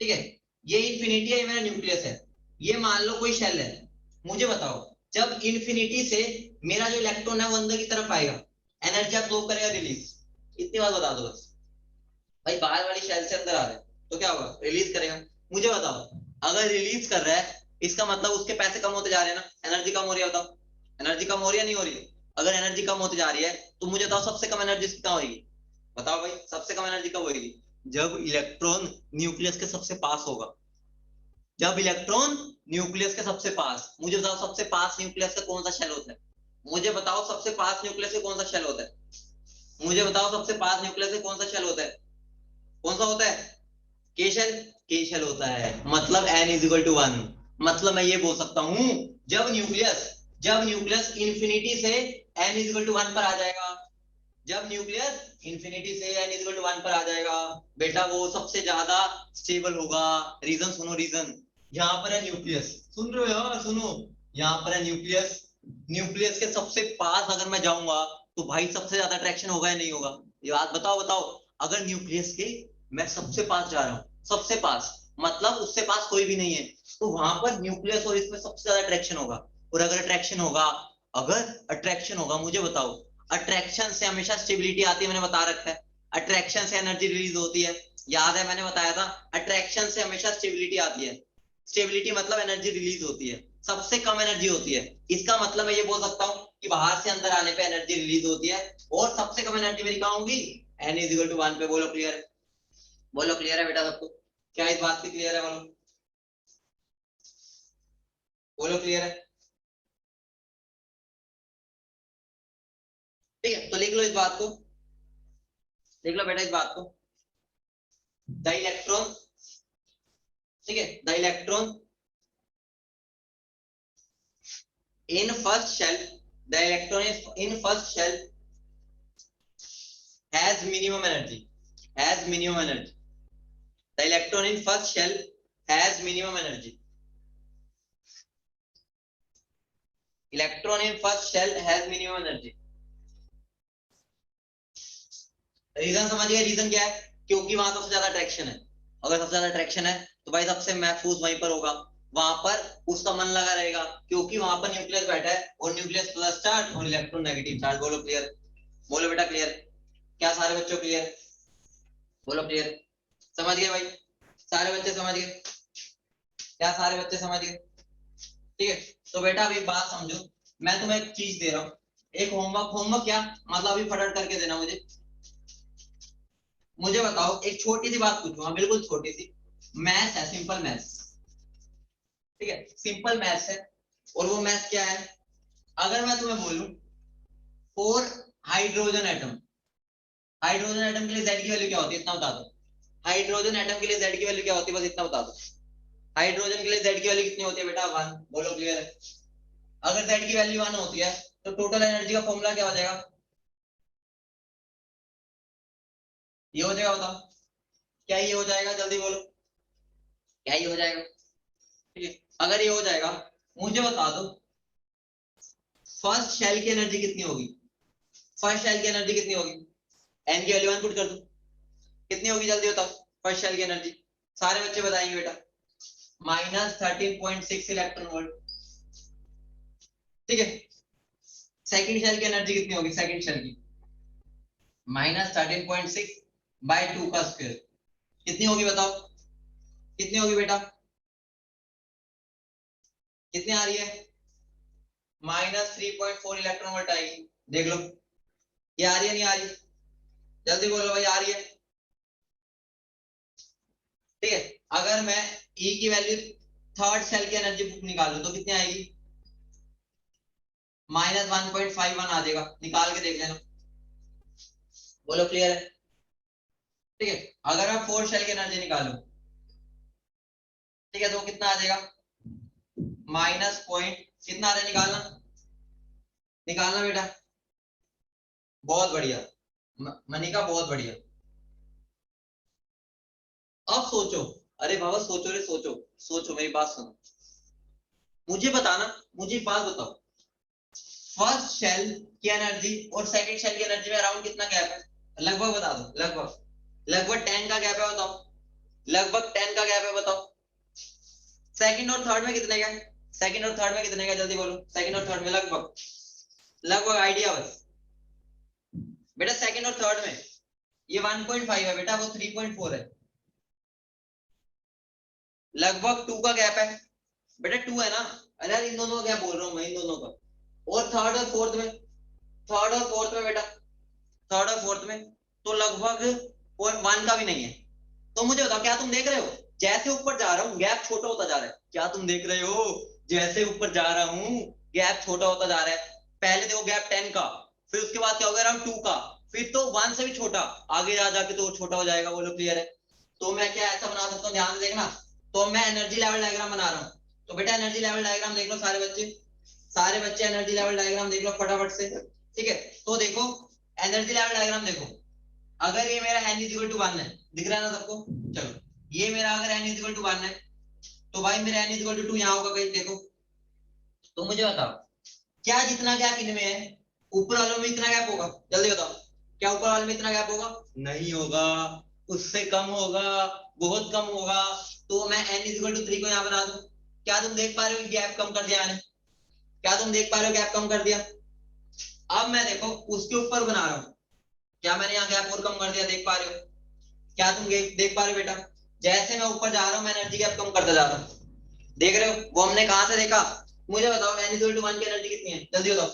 ठीक है, ये इंफिनिटी है, ये मेरा न्यूक्लियस है, ये मान लो कोई शेल है। मुझे बताओ जब इंफिनिटी से मेरा जो इलेक्ट्रॉन है वो अंदर की तरफ आएगा, एनर्जी अब्सॉर्ब करेगा रिलीज, इतनी बात बता दो बस। भाई बाहर वाली शेल से अंदर आ रहा है तो क्या होगा, रिलीज करेगा। मुझे बताओ अगर रिलीज कर रहा है इसका मतलब उसके पैसे कम होते जा रहे हैं ना, एनर्जी कम हो रही है। बताओ एनर्जी कम हो रही है नहीं हो रही है? अगर एनर्जी कम होती जा रही है तो मुझे बताओ सबसे कम एनर्जी कितना होगी? बताओ भाई सबसे कम एनर्जी कब होगी? जब इलेक्ट्रॉन न्यूक्लियस के सबसे पास होगा। जब इलेक्ट्रॉन न्यूक्लियस के सबसे पास, मुझे बताओ सबसे पास न्यूक्लियस का कौन सा शेल होता है? मुझे बताओ सबसे पास न्यूक्लियस से कौन सा शेल होता है? मुझे बताओ सबसे पास न्यूक्लियस से कौन सा शेल होता है? कौन सा होता है? के शेल। के शेल होता है, मतलब n इज इक्वल टू 1। मतलब मैं ये बोल सकता हूं जब न्यूक्लियस इंफिनिटी से n इज इक्वल टू 1 पर आ जाएगा, जब न्यूक्लियस इंफिनिटी से n इज इक्वल टू 1 पर आ जाएगा बेटा, वो सबसे ज्यादा स्टेबल होगा। रीजन सुनो, रीजन। यहाँ पर है न्यूक्लियस, सुन रहे हो यार? सुनो, यहाँ पर है न्यूक्लियस। न्यूक्लियस के सबसे पास अगर मैं जाऊंगा तो भाई सबसे ज्यादा अट्रैक्शन होगा या नहीं होगा? ये बात बताओ बताओ। अगर न्यूक्लियस के मैं सबसे पास जा रहा हूँ, सबसे पास मतलब उससे पास कोई भी नहीं है, तो वहां पर न्यूक्लियस और इसमें सबसे ज्यादा अट्रैक्शन होगा। और अगर अट्रैक्शन होगा मुझे बताओ, अट्रैक्शन से हमेशा स्टेबिलिटी आती है, मैंने बता रखा है। अट्रैक्शन से एनर्जी रिलीज होती है, याद है मैंने बताया था। अट्रैक्शन से हमेशा स्टेबिलिटी आती है, स्टेबिलिटी मतलब एनर्जी रिलीज होती है, सबसे कम एनर्जी होती है। इसका मतलब मैं ये बोल सकता हूँ कि बाहर से अंदर आने पे एनर्जी रिलीज होती है, और सबसे कम एनर्जी मेरी कहाँ होगी? n इज इक्वल टू 1 पे। बोलो क्लियर है? बोलो क्लियर है बेटा सबको? क्या इस बात की क्लियर है? बोलो बोलो क्लियर है? ठीक है, तो लिख लो इस बात को, लिख लो बेटा इस बात को। द इलेक्ट्रॉन, ठीक है, the electron in first shell, the electron is in first shell has minimum energy, has minimum energy. The electron in first shell has minimum energy. Electron in first shell has minimum energy. Reason समझ गए? Reason क्या है? क्योंकि वहां सबसे ज्यादा attraction है। अगर सबसे ज्यादा अट्रैक्शन है तो भाई सबसे महफूज वहीं पर होगा, वहां पर उसका मन लगा रहेगा, क्योंकि वहां पर न्यूक्लियस बैठा है, और न्यूक्लियस प्लस चार्ज और इलेक्ट्रॉन नेगेटिव चार्ज। बोलो क्लियर? बोलो बेटा क्लियर? क्या सारे बच्चों क्लियर? बोलो क्लियर? समझ गए भाई? सारे बच्चे समझ गए? क्या सारे बच्चे समझ गए? ठीक है, तो बेटा अभी बात समझो। मैं तुम्हें एक चीज दे रहा हूँ, एक होमवर्क। होमवर्क क्या मतलब? अभी फटाफट करके देना मुझे। मुझे बताओ, एक छोटी सी बात पूछूंगा, बिल्कुल छोटी सी। मैथ्स है, सिंपल मैथ्स, ठीक है, सिंपल मैथ्स है। और वो मैथ्स क्या है? अगर मैं तुम्हें बोलूं 4 हाइड्रोजन एटम, हाइड्रोजन एटम के लिए जेड की वैल्यू क्या होती है? इतना बता दो। हाइड्रोजन एटम के लिए जेड की वैल्यू क्या होती है? बस इतना बता दो। हाइड्रोजन के लिए जेड की वैल्यू कितनी होती है बेटा? 1। बोलो क्लियर है? अगर जेड की वैल्यू 1 होती है तो टोटल एनर्जी का फॉर्मूला क्या हो जाएगा? ये हो जाएगा, बताओ क्या ये हो जाएगा? जल्दी बोलो, क्या ये हो जाएगा? ठीक है, अगर ये हो जाएगा, मुझे बता दो फर्स्ट शेल की एनर्जी कितनी होगी? फर्स्ट शेल की एनर्जी कितनी होगी? एन की वैल्यू 1 पुट कर दो, कितनी होगी? जल्दी बताओ फर्स्ट शेल की एनर्जी। सारे बच्चे बताएंगे बेटा। -13.6 इलेक्ट्रॉन वोल्ट। ठीक है, सेकंड शेल की एनर्जी कितनी होगी? सेकंड शेल की -13.6 बाय 2 का स्क्वायर कितनी होगी? बताओ कितनी होगी बेटा? कितनी आ रही है? -3.4 इलेक्ट्रॉन वोल्ट आएगी। देख लो ये आ रही है नहीं आ रही? जल्दी बोलो भाई, आ रही है? ठीक है, अगर मैं E की वैल्यू थर्ड सेल की एनर्जी निकालू तो कितनी आएगी? -1.51 आ जाएगा, निकाल के देख लेना। बोलो क्लियर है? ठीक है, अगर मैं फोर्थ सेल की एनर्जी निकालू, ठीक है, तो कितना आ जाएगा? माइनस पॉइंट कितना आ रहा है? निकालना, निकालना बेटा। बहुत बढ़िया मनिका, बहुत बढ़िया। अब सोचो, अरे बाबा सोचो रे, सोचो सोचो, मेरी बात सुनो। मुझे बताना, मुझे एक बात बताओ, फर्स्ट शेल की एनर्जी और सेकंड शेल की एनर्जी में अराउंड कितना गैप है? लगभग बता दो, लगभग लगभग 10 का गैप है, बताओ। लगभग 10 का गैप है, बताओ। सेकंड और थर्ड में कितने का? सेकंड और थर्ड में कितने का? जल्दी बोलो, सेकंड और थर्ड में लगभग, लगभग आइडिया बस बेटा। सेकंड और थर्ड में ये 1.5 है बेटा, वो 3.4 है, लगभग 2 का गैप है। बेटा 2 है ना, अरे यार इन दोनों का क्या बोल रहा हूँ मैं, इन दोनों का। और थर्ड और फोर्थ में, थर्ड और फोर्थ में बेटा, थर्ड और फोर्थ में तो लगभग 1 का भी नहीं है। तो मुझे बताओ क्या तुम देख रहे हो, जैसे ऊपर जा रहा हूँ गैप छोटा होता जा रहा है, क्या तुम देख रहे हो, जैसे ऊपर जा रहा हूँ गैप छोटा होता जा रहा है। पहले देखो गैप 10 का, फिर उसके बाद क्या होगा अराउंड 2 का, फिर तो 1 से भी छोटा, आगे जा जाके तो छोटा हो जाएगा। बोलो क्लियर है। तो मैं क्या ऐसा बना सकता हूँ, ध्यान से देखना। तो मैं एनर्जी लेवल डायग्राम बना रहा हूँ। तो बेटा एनर्जी लेवल डायग्राम देख लो सारे बच्चे, सारे बच्चे एनर्जी लेवल डायग्राम देख लो फटाफट से। ठीक है, तो देखो एनर्जी लेवल डायग्राम देखो, अगर ये मेरा n इक्वल टू 1 है, दिख रहा है ना सबको, चलो ये मेरा अगर n इक्वल टू 1 है, तो भाई मेरा n इक्वल टू 2 यहाँ होगा कहीं, देखो। तो मुझे बताओ क्या जितना गैप इनमें है ऊपर वालों में इतना गैप होगा, जल्दी बताओ, क्या ऊपर वाले में इतना गैप होगा? नहीं होगा, उससे कम होगा, बहुत कम होगा। तो मैं n इक्वल टू 3 को यहाँ बना दूं, क्या तुम देख पा रहे हो गैप कम कर दिया ने? क्या तुम देख पा रहे हो गैप कम कर दिया? अब मैं देखो उसके ऊपर बना रहा हूँ, क्या मैंने यहाँ गैप और कम कर दिया, देख पा रहे हो? क्या तुम देख पा रहे हो बेटा, जैसे मैं ऊपर जा रहा हूँ मैं एनर्जी गैप कम करता जा रहा हूँ, देख रहे हो? वो हमने कहां से देखा? मुझे बताओ n इक्वल टू 1 की एनर्जी कितनी है, जल्दी बताओ।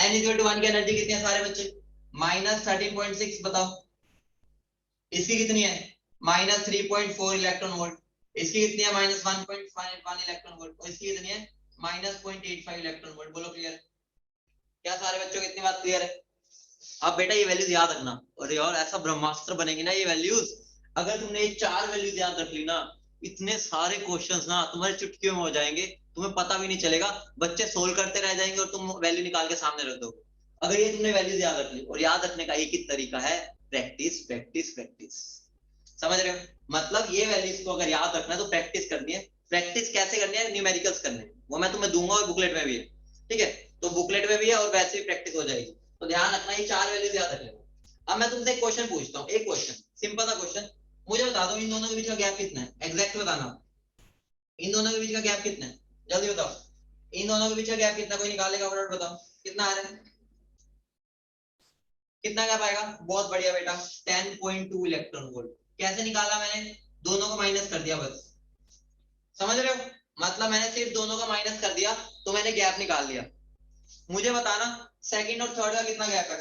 n इक्वल टू 1 की एनर्जी कितनी है सारे बच्चे? -13.6 बताओ। इसकी कितनी है? -3.4 इलेक्ट्रॉन वोल्ट। इसकी कितनी है? -1.1 इलेक्ट्रॉन वोल्ट। और इसकी कितनी है? -0.85 इलेक्ट्रॉन वोल्ट। बोलो क्लियर? क्या सारे बच्चों को इतनी बात क्लियर है? अब बेटा ये वैल्यूज याद रखना, और यार ऐसा ब्रह्मास्त्र बनेंगे ना ये वैल्यूज, अगर तुमने ये 4 वैल्यूज याद रख ली ना, इतने सारे क्वेश्चंस ना तुम्हारे चुटकियों में हो जाएंगे, तुम्हें पता भी नहीं चलेगा, बच्चे सोल्व करते रह जाएंगे और तुम वैल्यू निकाल के सामने रख दोगे। अगर ये तुमने वैल्यूज याद रख ली, और याद रखने का एक ही तरीका है, प्रैक्टिस प्रैक्टिस प्रैक्टिस। समझ रहे हो? मतलब ये वैल्यूज को अगर याद रखना है तो प्रैक्टिस करनी है। प्रैक्टिस कैसे करनी है? न्यूमेरिकल्स करने हैं, वो मैं तुम्हें दूंगा और बुकलेट में भी है। ठीक है, तो बुकलेट में भी है और वैसे भी प्रैक्टिस हो जाएगी। तो ध्यान रखना ये 4 वैल्यूज याद रख लेना। अब मैं तुमसे एक क्वेश्चन पूछता हूँ, एक क्वेश्चन सिंपल सा क्वेश्चन, मुझे बता दो इन दोनों के बीच का गैप कितना है, एग्जैक्ट बताना। इन दोनों के बीच का गैप कितना है, जल्दी बताओ। इन दोनों के बीच का गैप कितना, कोई निकालेगा फटाफट बताओ, कितना आ रहा है? कितना गैप आएगा? बहुत बढ़िया बेटा, 10.2 इलेक्ट्रॉन वोल्ट। कैसे निकाला मैंने? दोनों को माइनस कर दिया बस। समझ रहे हो? मतलब मैंने सिर्फ दोनों का माइनस कर दिया तो मैंने गैप निकाल लिया। मुझे बताना सेकंड और थर्ड का कितना गैप है,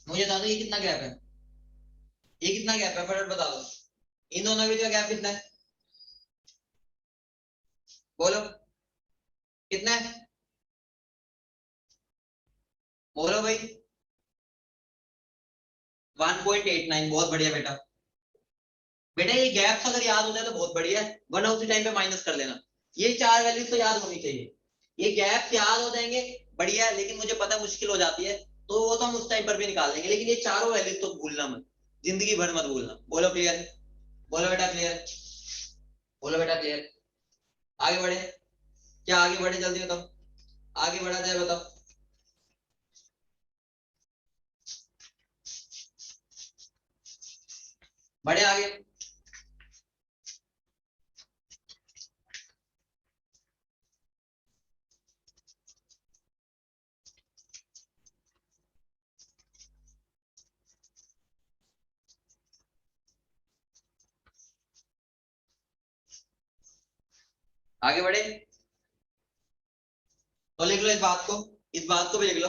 मुझे बता दो ये कितना गैप है, ये कितना गैप है फटाफट बता दो। इन दोनों के बीच का गैप कितना है, बोलो कितना है, बोलो भाई। 1.89। बहुत बढ़िया बेटा, बेटा ये गैप्स अगर याद हो जाए तो बहुत बढ़िया है, वरना उसी टाइम पे माइनस कर लेना। ये 4 वैल्यूज तो याद होनी चाहिए, ये गैप्स याद हो जाएंगे बढ़िया है, लेकिन मुझे पता मुश्किल हो जाती है, तो वो तो हम उस टाइम पर भी निकाल लेंगे, लेकिन ये चारों वैल्यूज तो भूलना मत, जिंदगी भर मत भूलना। बोलो क्लियर? बोलो बेटा क्लियर? बोलो बेटा क्लियर? आगे बढ़े, क्या आगे बढ़े जल्दी बताओ, आगे बढ़ा जाए बताओ। बढ़े आगे, आगे बढ़े। तो लिख लो इस बात को, इस बात को भी लिख लो,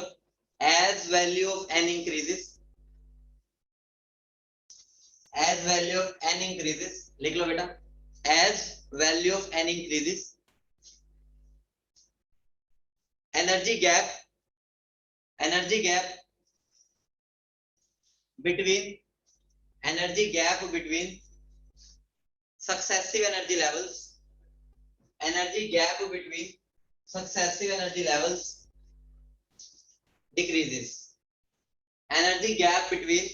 as value of N increases, as value of N increases, लिख लो बेटा, as value of N increases energy gap, energy gap between, energy gap between successive energy levels, energy gap between successive energy levels decreases, energy gap between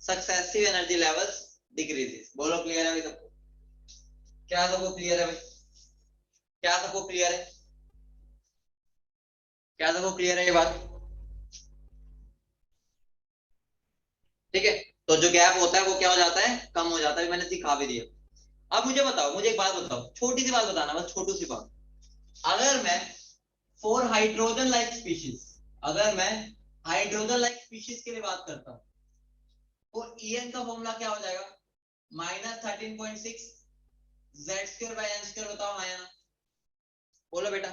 successive energy levels decreases। बोलो clear है भाई सबको? क्या सबको clear है भाई? क्या सबको क्लियर है? क्या सबको क्लियर है ये बात? ठीक है, तो जो गैप होता है वो क्या हो जाता है, कम हो जाता है, मैंने सिखा भी दिया। अब मुझे बताओ, मुझे एक बात बताओ, छोटी सी बात बताना बस, छोटी सी बात। अगर मैं फॉर हाइड्रोजन लाइक स्पीशीज, अगर मैं हाइड्रोजन लाइक स्पीशीज के लिए बात करता हूं, तो En का फॉर्मूला क्या हो जाएगा? -13.6 Z² बाय n²। बताओ हाँ या ना? बोलो बेटा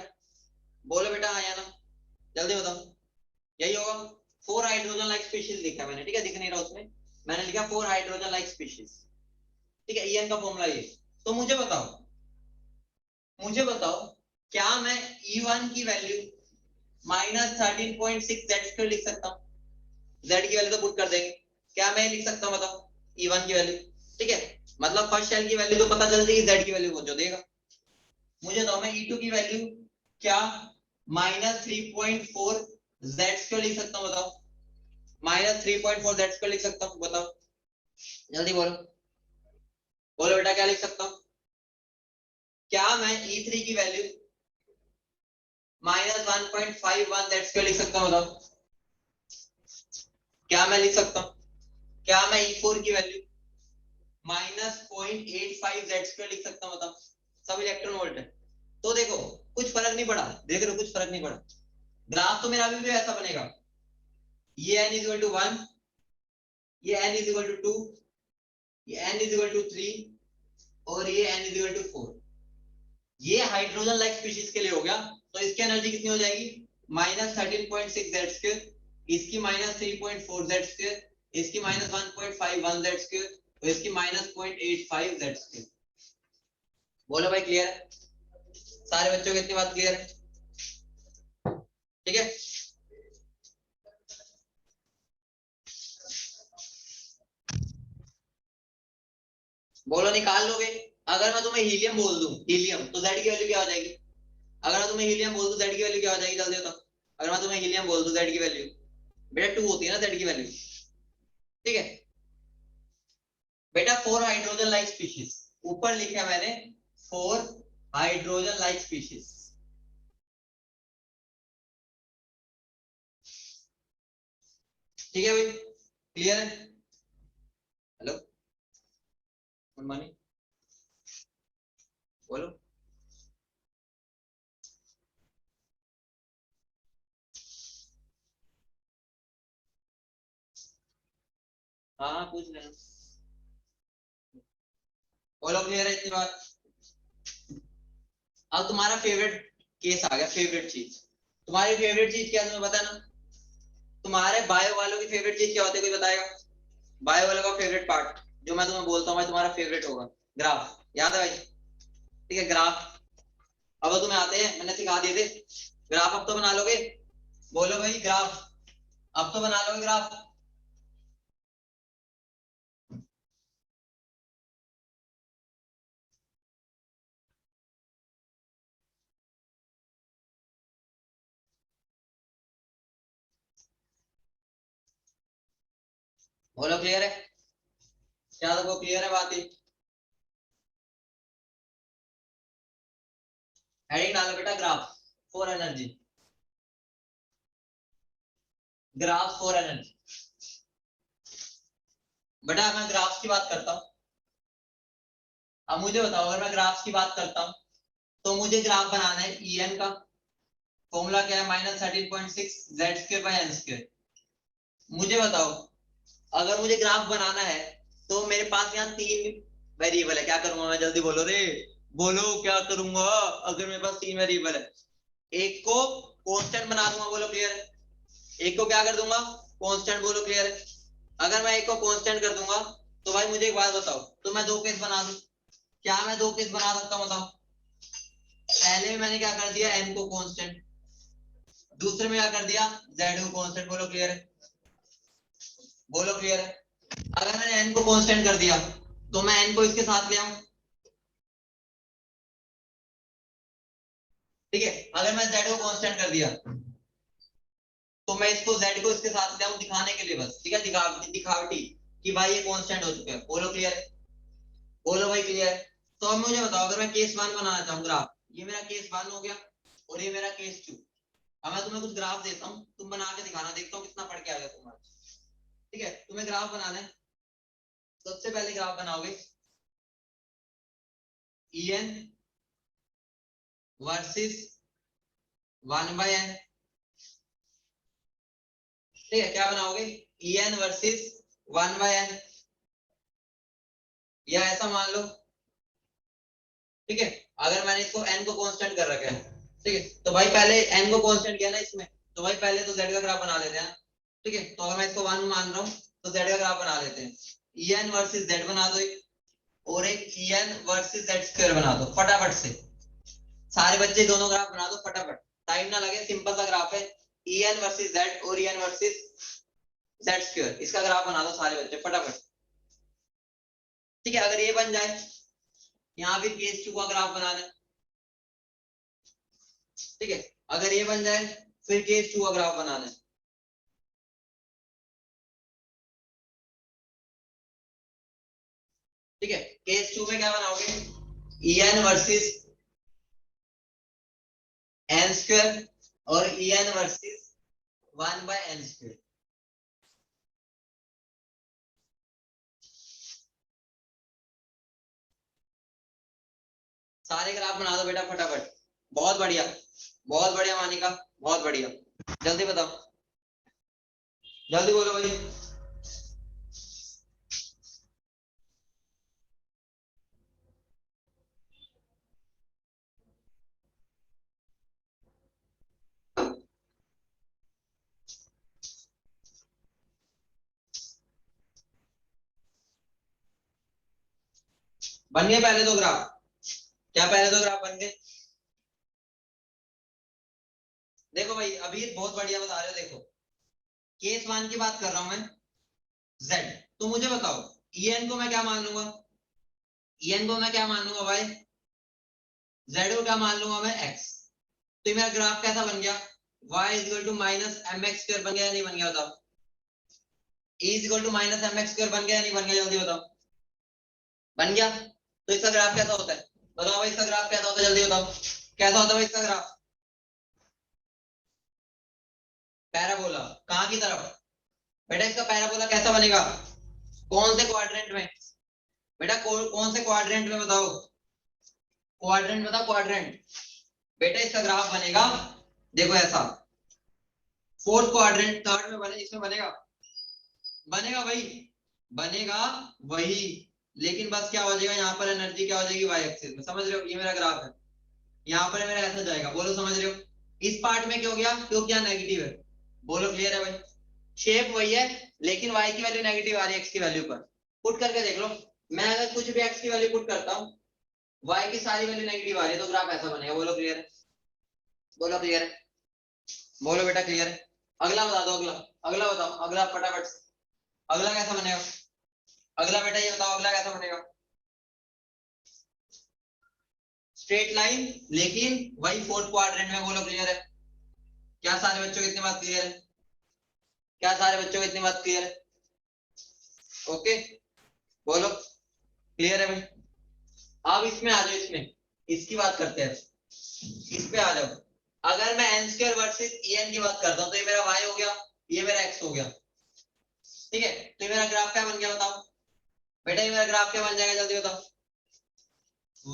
हाँ या ना, जल्दी बताओ। यही होगा। 4 हाइड्रोजन लाइक स्पीशीज लिखा मैंने, ठीक है, दिख नहीं रहा उसमें, मैंने लिखा 4 हाइड्रोजन लाइक स्पीशीज, ठीक है, EN का फॉर्मूला ये। तो मुझे बताओ क्या मैं E1 की वैल्यू -13.6 Z² लिख सकता हूँ? Z की वैल्यू तो पुट कर देंगे, क्या मैं लिख सकता हूँ बताओ E1 की वैल्यू, ठीक है, मतलब फर्स्ट शेल की वैल्यू तो पता चल जाएगी, Z की वैल्यू वो जो देगा। मुझे बताओ मैं E2 की वैल्यू क्या -3.4 Z² लिख सकता हूँ बताओ, -3.4 Z² लिख सकता हूँ, बताओ जल्दी बोलो बेटा क्या लिख सकता हूँ? क्या मैं E3 की वैल्यू -1.51 Z² लिख सकता हूँ बताओ, क्या मैं लिख सकता हूँ? क्या मैं E4 की वैल्यू -0.85 Z² लिख सकता हूँ बताओ, सब इलेक्ट्रॉन वोल्ट है। तो देखो कुछ फर्क नहीं पड़ा, देख रहे हो कुछ फर्क नहीं पड़ा, ग्राफ तो मेरा अभी भी ऐसा बनेगा, ये n इक्वल टू 1, ये n इक्वल टू 2, ये n इक्वल टू 3 और ये n इक्वल टू 4। ये हाइड्रोजन लाइक स्पीशीज के लिए हो गया, तो इसकी एनर्जी कितनी हो जाएगी -13.6 Z², इसकी -3.4 Z², इसकी -1.51 Z² और इसकी -0.85 Z²। बोलो भाई क्लियर है? सारे बच्चों को इतनी बात क्लियर है? ठीक है, बोलो निकाल लोगे? अगर मैं तुम्हें हीलियम बोल दूं, हीलियम, तो Z की वैल्यू क्या हो जाएगी? अगर मैं तुम्हें हीलियम बोल दूं Z की वैल्यू क्या हो जाएगी, जल्दी बताओ। अगर मैं तुम्हें हीलियम बोल दूं Z की वैल्यू, बेटा 2 होती है ना Z की वैल्यू, ठीक है बेटा। 4 हाइड्रोजन लाइक स्पीशीज, ऊपर लिखा मैंने 4 हाइड्रोजन लाइक स्पीशीज, ठीक है भाई, क्लियर है? हेलो गुड मॉर्निंग, बोलो। हाँ पूछ लेना, बोलो क्लियर है इतनी बात? अब तुम्हारा फेवरेट केस आ गया, फेवरेट चीज, तुम्हारी फेवरेट चीज क्या है तुम्हें पता है ना? तुम्हारे बायो वालों की फेवरेट चीज क्या होती है, कोई बताएगा? बायो वालों का फेवरेट पार्ट जो मैं तुम्हें बोलता हूँ भाई तुम्हारा फेवरेट होगा, ग्राफ, याद है भाई? ठीक है ग्राफ, अब तुम्हें आते हैं, मैंने सिखा दिए थे ग्राफ, अब तो बना लोगे? बोलो भाई ग्राफ, अब तो बना लोगे ग्राफ? बोलो क्लियर है? क्या सबको क्लियर है बात? हेडिंग डालो बेटा graph for energy, graph for energy. बेटा मैं ग्राफ्स की बात करता हूँ, अब मुझे बताओ अगर मैं ग्राफ्स की बात करता हूँ तो मुझे ग्राफ बनाना है EN का, फॉर्मूला क्या है -13.6 Z²/n²। मुझे बताओ अगर मुझे ग्राफ बनाना है तो मेरे पास यहाँ 3 वेरिएबल है, क्या करूंगा मैं, जल्दी बोलो रे, बोलो क्या करूंगा? अगर मेरे पास 3 वेरिएबल है, एक को कांस्टेंट बना दूंगा, बोलो क्लियर है? एक को क्या कर दूंगा, कांस्टेंट, बोलो क्लियर है? अगर मैं एक को कांस्टेंट कर दूंगा तो भाई मुझे एक बात बताओ, तो मैं 2 केस बना दूं, क्या मैं 2 केस बना सकता हूं बताओ? पहले में मैंने क्या कर दिया, n को कांस्टेंट, दूसरे में क्या कर दिया, z को कांस्टेंट, बोलो क्लियर है? बोलो क्लियर है? अगर मैंने n को कांस्टेंट कर दिया तो मैं n को इसके साथ ले आऊं, ठीक है, अगर मैं z को कांस्टेंट कर दिया तो मैं इसको z को इसके साथ ले आऊं दिखाने के लिए बस, ठीक है, दिखावटी कि भाई ये कांस्टेंट हो चुका है, बोलो क्लियर है? बोलो भाई क्लियर है? तो अब मुझे बताओ अगर मैं केस 1 बनाना चाहूँ ग्राफ, ये मेरा केस 1 हो गया और ये मेरा केस 2। अब मैं तुम्हें कुछ ग्राफ देता हूँ, तुम बना के दिखाना, देखता हूँ कितना पढ़ के आ गया तुम्हारा, ठीक है? तुम्हें ग्राफ बनाना है, सबसे पहले ग्राफ बनाओगे EN वर्सेस 1/n, ठीक है, क्या बनाओगे, EN वर्सेस 1/n, या ऐसा मान लो, ठीक है, अगर मैंने इसको n को कांस्टेंट कर रखा है ठीक है, तो भाई पहले n को कांस्टेंट किया ना इसमें, तो भाई पहले तो z का ग्राफ बना लेते हैं। ठीक है, तो अगर मैं इसको 1 मान रहा हूँ तो z का ग्राफ बना लेते हैं। en वर्सेस z बना दो एक, और एक en वर्सेस z स्क्वायर बना दो फटाफट से। सारे बच्चे दोनों ग्राफ बना दो फटाफट, टाइम ना लगे, सिंपल सा ग्राफ है। en वर्सेस z और en वर्सेस z स्क्वायर, इसका ग्राफ बना दो सारे बच्चे फटाफट। ठीक है, अगर ये बन जाए, यहाँ फिर केस 2 का ग्राफ बना दें। ठीक है, अगर ये बन जाए फिर केस 2 का ग्राफ बना दें। ठीक है, केस 2 में क्या बनाओगे, en वर्सेस n स्क्वायर और en वर्सेस 1/n स्क्वायर। सारे ग्राफ बना दो बेटा फटाफट। बहुत बढ़िया, बहुत बढ़िया मानिका, बहुत बढ़िया। जल्दी बताओ, जल्दी बोलो भाई। बन गए पहले दो ग्राफ? क्या पहले दो ग्राफ बन गए? देखो भाई अभी बहुत बढ़िया बता रहे हो। देखो केस 1 की बात कर रहा हूं मैं, z। तो मुझे बताओ en को मैं क्या मान लूंगा, en को मैं क्या मान लूंगा भाई, z को क्या मान लूंगा मैं, x। तो मेरा ग्राफ कैसा बन गया, y is equal to minus m x square बन गया या नहीं बन गया बताओ, e is equal to minus m x square बन गया या नहीं बन गया, जल्दी बताओ। बन गया। तो इसका ग्राफ कैसा होता है, बताओ भाई इसका ग्राफ कैसा होता है, जल्दी बताओ कैसा होता है भाई इसका ग्राफ। पैराबोला, कहाँ की तरफ बेटा, इसका पैराबोला कैसा बनेगा, कौन से क्वाड्रेंट में बेटा, कौन से क्वाड्रेंट में बताओ, क्वाड्रेंट बताओ क्वाड्रेंट। बेटा इसका ग्राफ बनेगा, देखो ऐसा, फोर्थ क्वाड्रेंट थर्ड में बने, इसमें बनेगा, बनेगा भाई, बनेगा वही। लेकिन बस क्या हो जाएगा, यहाँ पर एनर्जी क्या हो जाएगी, वाई एक्सिस में, समझ रहे हो, ये मेरा ग्राफ है, यहाँ पर मेरा ऐसा जाएगा, बोलो समझ रहे हो। इस पार्ट में क्या हो गया, क्योंकि यहाँ नेगेटिव है, बोलो क्लियर है भाई। शेप वही है, लेकिन y की वैल्यू नेगेटिव आ रही है x की वैल्यू पर। पुट करके देख लो, मैं अगर कुछ भी x की वैल्यू पुट करता हूँ, y की सारी वैल्यू नेगेटिव आ रही है, तो ग्राफ ऐसा बनेगा, बोलो क्लियर है, बोलो क्लियर है, बोलो बेटा क्लियर है। अगला बता दो, अगला, अगला बताओ, अगला फटाफट से। अगला कैसा बनेगा, अगला बेटा ये बताओ अगला कैसा बनेगा, स्ट्रेट लाइन, लेकिन वही फोर्थ क्वाड्रेंट में, बोलो क्लियर है। क्या सारे बच्चों को इतनी बात क्लियर है, क्या सारे बच्चों को इतनी बात क्लियर है, ओके, बोलो क्लियर है भाई। अब इसमें आ जाओ, इसमें इसकी बात करते हैं, इस पे आ जाओ। अगर मैं एन स्क्वायर वर्सेस en की बात करता हूं, तो ये मेरा y हो गया, ये मेरा x हो गया। ठीक है, तो ये मेरा ग्राफ क्या बन गया बताओ बेटा, ये मेरा ग्राफ क्या बन जाएगा, जल्दी बताओ।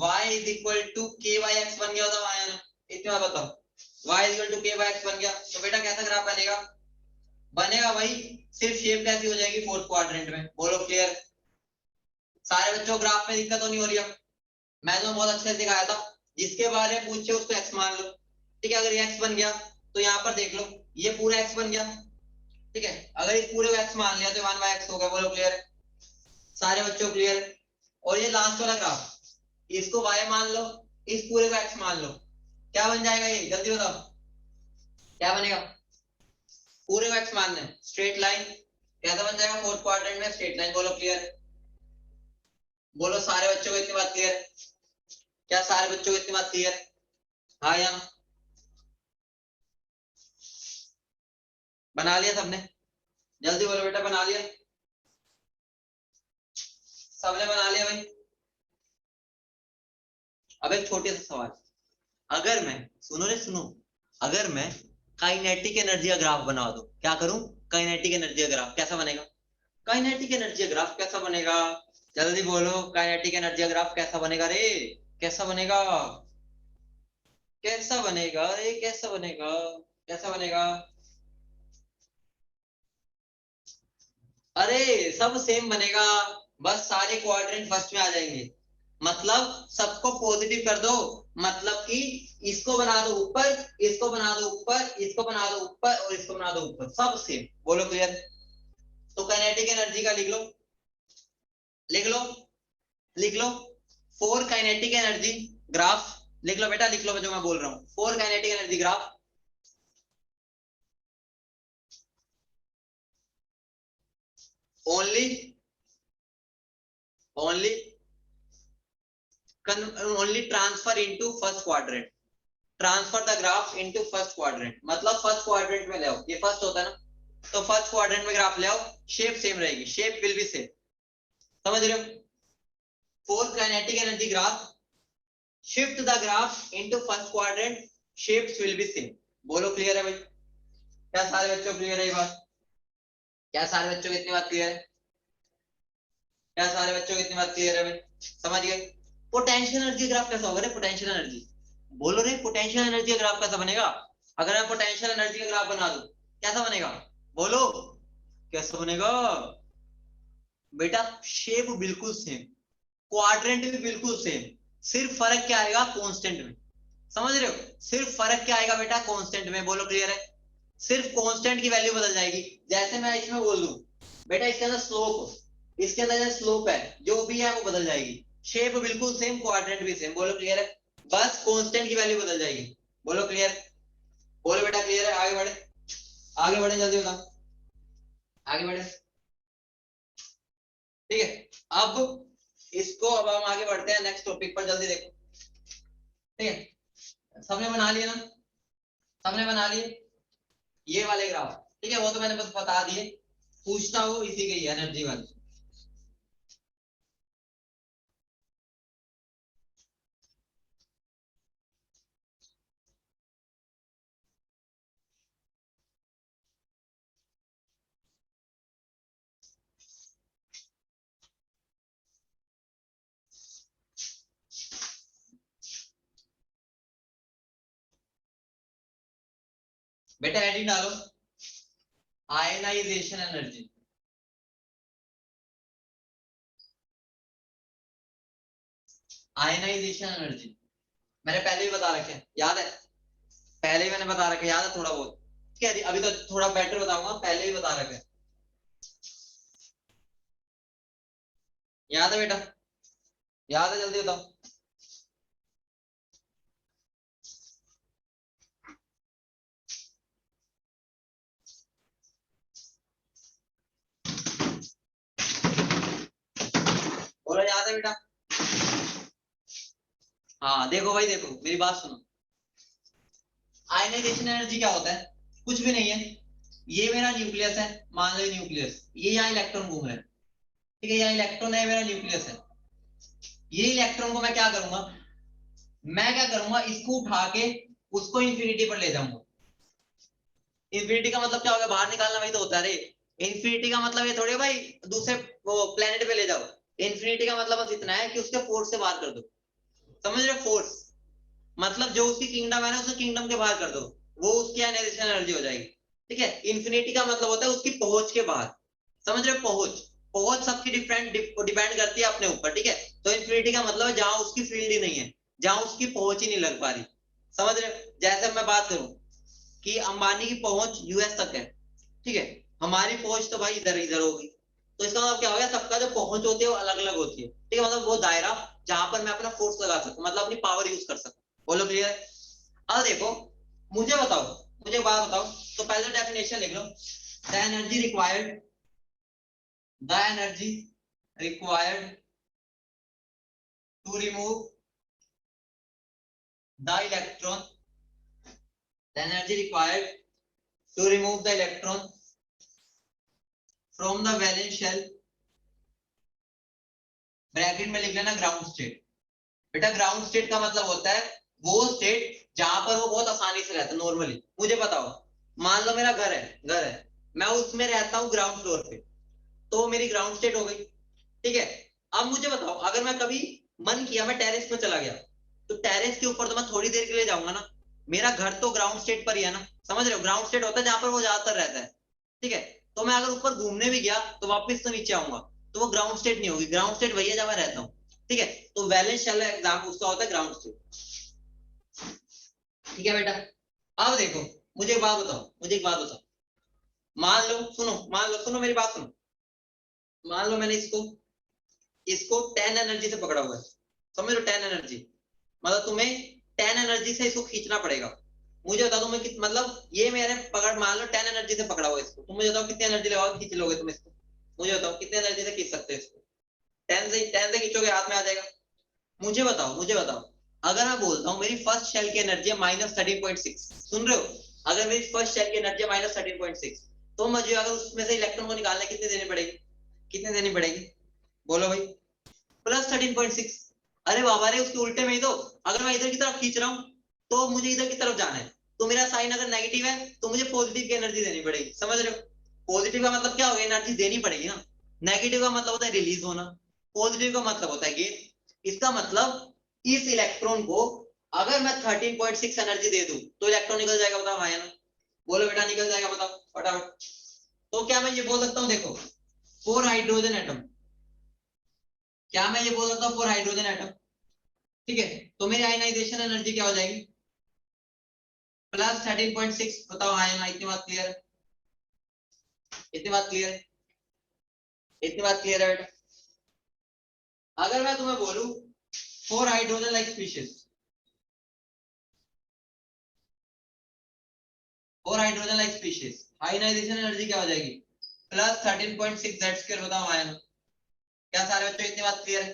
y इज इक्वल टू के बाई एक्स बन गया, बताओ आया ना, इतना बताओ। y इज इक्वल टू के बाई एक्स बन गया, तो बेटा कैसा ग्राफ बनेगा, बनेगा भाई, सिर्फ शेप कैसी हो जाएगी, फोर्थ क्वाड्रेंट में, बोलो क्लियर। सारे बच्चों को ग्राफ में दिक्कत तो नहीं हो रही है, मैं तो बहुत अच्छे से दिखाया था, जिसके बारे में पूछे उसको x मान लो। ठीक है, अगर ये x बन गया तो यहाँ पर देख लो, ये पूरा x बन गया। ठीक है, अगर इस पूरे को x मान लिया तो 1/x हो गया, बोलो क्लियर है, सारे बच्चों क्लियर। और ये लास्ट वाला ग्राफ, इसको y मान लो, इस पूरे को x मान लो, क्या बन जाएगा ये, जल्दी बताओ क्या बनेगा, पूरे को x मानना है, स्ट्रेट लाइन, कैसा बन जाएगा, फोर्थ क्वाड्रेंट में स्ट्रेट लाइन, बोलो क्लियर है, बोलो सारे बच्चों को इतनी बात क्लियर है, क्या सारे बच्चों को इतनी बात क्लियर है, हाँ या ना। बना लिया सबने, जल्दी बोलो बेटा, बना लिया, सबने बना लिया भाई। अब एक छोटे सा सवाल, अगर मैं, सुनो रे सुनो, अगर मैं काइनेटिक एनर्जी का ग्राफ बना दूं, क्या करूं, काइनेटिक एनर्जी का ग्राफ कैसा बनेगा, काइनेटिक एनर्जी का ग्राफ कैसा बनेगा, जल्दी बोलो, काइनेटिक एनर्जी का ग्राफ कैसा बनेगा रे, कैसा बनेगा, कैसा बनेगा रे, कैसा बनेगा, कैसा बनेगा, अरे सब सेम बनेगा, बस सारे क्वाड्रेंट फर्स्ट में आ जाएंगे। मतलब सबको पॉजिटिव कर दो, मतलब कि इसको बना दो ऊपर, इसको बना दो ऊपर, इसको बना दो ऊपर और इसको बना दो ऊपर, सब सेम। बोलो क्लियर। तो काइनेटिक एनर्जी का लिख लो, लिख लो, लिख लो। फोर काइनेटिक एनर्जी ग्राफ लिख लो बेटा, लिख लो जो मैं बोल रहा हूं। Four kinetic energy graph, only only only transfer into first quadrant, transfer the graph into first quadrant, मतलब फर्स्ट क्वाड्रेंट में ले आओ, ये फर्स्ट होता है ना, तो फर्स्ट क्वाड्रेंट में ग्राफ ले आओ, शेप सेम रहेगी, शेप विल बी सेम। समझ रहे हो? Four kinetic energy graph, shift the graph into first quadrant, shapes will be same. बोलो क्लियर है भाई? क्या सारे बच्चों को क्लियर है ये बात? क्या सारे बच्चों को इतनी बात क्लियर है? क्या सारे बच्चों को इतनी बात क्लियर है भाई? समझ गए? पोटेंशियल एनर्जी ग्राफ कैसा होगा रे? पोटेंशियल एनर्जी, बोलो रे, पोटेंशियल एनर्जी का ग्राफ कैसा बनेगा? अगर मैं पोटेंशियल एनर्जी का ग्राफ बना दूं कैसा बनेगा? बोलो कैसा बनेगा बेटा? शेप बिल्कुल सेम, क्वाड्रेंट भी बिल्कुल सेम, सिर्फ फर्क क्या आएगा? कांस्टेंट में। समझ रहे हो? सिर्फ फर्क क्या आएगा बेटा? कांस्टेंट में। बोलो क्लियर है? सिर्फ कांस्टेंट की वैल्यू बदल जाएगी। जैसे मैं इसमें बोल दूं बेटा इसके अंदर स्लोप, इसके अंदर जो स्लोप है जो भी है वो बदल जाएगी, शेप बिल्कुल सेम, क्वाड्रेंट भी सेम। बोलो क्लियर है? बस कांस्टेंट की वैल्यू बदल जाएगी। बोलो क्लियर? बोलो बेटा क्लियर है? आगे बढ़े, आगे बढ़े, जल्दी बताओ, आगे बढ़े। ठीक है, अब इसको अब हम आगे बढ़ते हैं नेक्स्ट टॉपिक पर, जल्दी देखो। ठीक है, सबने बना लिया ना? सबने बना लिए ये वाले ग्राफ? ठीक है, वो तो मैंने बस बता दिए, पूछता हूँ इसी की एनर्जी वाली। बेटा एडिट डालो, आयनाइजेशन एनर्जी, आयनाइजेशन एनर्जी मैंने पहले ही बता रखे हैं, याद है? पहले ही मैंने बता रखे, याद है थोड़ा बहुत? ठीक है, अभी तो थोड़ा बेटर बताऊंगा, पहले ही बता रखे। याद है बेटा? याद है? जल्दी बताओ। बोलो याद है बेटा? हाँ देखो भाई, देखो मेरी बात सुनो। आयनाइजेशन एनर्जी क्या होता है? कुछ भी नहीं है, ये मेरा न्यूक्लियस है, मान लो ये न्यूक्लियस, ये यहाँ इलेक्ट्रॉन घूम रहे हैं। ठीक है, यहाँ इलेक्ट्रॉन है, मेरा न्यूक्लियस है। ये इलेक्ट्रॉन को मैं क्या करूंगा? मैं क्या करूंगा, इसको उठा के उसको इंफिनिटी पर ले जाऊंगा। इंफिनिटी का मतलब क्या होगा? बाहर निकालना, वही तो होता है रे। इंफिनिटी का मतलब ये थोड़ी है भाई दूसरे वो प्लेनेट पे ले जाओ। इंफिनिटी का मतलब बस इतना है कि उसके फोर्स से बाहर कर दो। समझ रहे हो? फोर्स मतलब जो उसकी किंगडम है ना, उसके किंगडम के बाहर कर दो, वो उसकी आयनाइजेशन एनर्जी हो जाएगी। ठीक है, इंफिनिटी का मतलब होता है उसकी पहुंच के बाहर। समझ रहे हो? पहुंच, पहुंच सबकी डिफरेंट डिपेंड करती है अपने ऊपर। ठीक है, तो इंफिनिटी का मतलब है जहां उसकी फील्ड ही नहीं है, जहां उसकी पहुंच ही नहीं लग पा रही। समझ रहे हो? जैसे मैं बात करूं कि अंबानी की पहुंच यूएस तक है, ठीक है, हमारी पहुंच तो भाई इधर इधर होगी, तो इसका मतलब क्या हो गया? सबका जो पहुंच होती है वो अलग अलग होती है। ठीक है, मतलब वो दायरा जहां पर मैं अपना फोर्स लगा सकूं, मतलब अपनी पावर यूज कर सकूं। बोलो क्लियर? अब देखो, मुझे बताओ, मुझे एक बात बताओ, तो पहले डेफिनेशन लिख लो। The energy required, the energy required to remove the electron, the energy required to remove the electron from the valence shell, bracket में लिख लेना ग्राउंड स्टेट। बेटा ग्राउंड स्टेट का मतलब होता है वो स्टेट जहां पर वो बहुत आसानी से रहता है नॉर्मली। मुझे बताओ, मान लो मेरा घर है, घर है, मैं उसमें रहता हूँ ग्राउंड फ्लोर पे, तो मेरी ग्राउंड स्टेट हो गई। ठीक है, अब मुझे बताओ अगर मैं कभी मन किया मैं टेरेस पे चला गया, तो टेरेस के ऊपर तो मैं थोड़ी देर के लिए जाऊंगा ना, मेरा घर तो ग्राउंड स्टेट पर ही है ना। समझ रहे हो? ग्राउंड स्टेट होता है जहां पर वो ज्यादातर रहता है। ठीक है, तो मैं अगर ऊपर घूमने भी गया तो वापस तो नीचे आऊंगा, तो वो ग्राउंड स्टेट नहीं होगी। ग्राउंड स्टेट वही है जहां मैं रहता हूँ। ठीक है। तो वैलेंस शेल एग्जाम उसका होता है ग्राउंड स्टेट। ठीक है बेटा, अब देखो मुझे एक बात बताओ, मान लो, सुनो मेरी बात सुनो, मान लो मैंने इसको 10 एनर्जी से पकड़ा हुआ है, समझ लो 10 एनर्जी, मतलब तुम्हें 10 एनर्जी से इसको खींचना पड़ेगा। मुझे बताओ तुम्हें मतलब ये मैंने पकड़, मान लो 10 एनर्जी से पकड़ा हुआ है इसको, तुम मुझे बताओ कितनी एनर्जी लगाओ खींच लोगे तुम इसको, मुझे बताओ कितनी एनर्जी से खींच सकते हो इसको। 10 से खींचोगे हाथ में आ जाएगा। मुझे बताओ अगर मैं बोलता हूँ मेरी फर्स्ट शेल की एनर्जी है -13.6, सुन रहे हो, अगर मेरी फर्स्ट शेल की एनर्जी है -13.6, तो मुझे अगर उसमें से इलेक्ट्रॉन को निकालने कितनी देनी पड़ेगी, बोलो भाई, +13.6। अरे बाबा रे, उसके उल्टे में ही तो, अगर मैं इधर की तरफ खींच रहा हूं तो मुझे इधर की तरफ जाना है, तो मेरा साइन अगर नेगेटिव है तो मुझे पॉजिटिव की एनर्जी देनी पड़ेगी, समझ रहे हो। पॉजिटिव का मतलब क्या होगा, एनर्जी देनी पड़ेगी ना। नेगेटिव का मतलब होता है रिलीज होना, पॉजिटिव का मतलब होता है गेन। इसका मतलब इस इलेक्ट्रॉन को अगर मैं 13.6 एनर्जी दे दूं तो इलेक्ट्रॉन निकल जाएगा, बताओ हाँ या ना, बोलो बेटा निकल जाएगा, बताओ फटाफट। तो क्या मैं ये बोल सकता हूँ, देखो 4 हाइड्रोजन एटम, क्या मैं ये बोल सकता हूँ 4 हाइड्रोजन एटम, ठीक है, तो मेरी आयनाइजेशन एनर्जी क्या हो जाएगी, +13.6, बताओ हाँ या ना, इतनी बात क्लियर है, इतनी बात क्लियर है, इतनी बात क्लियर है बेटा। अगर मैं तुम्हें बोलूं 4 hydrogen like species, 4 hydrogen like species, ionization energy क्या हो जाएगी, +13.6 जेड स्क्वायर, बताओ हाँ या ना। क्या सारे बच्चों इतनी बात क्लियर है,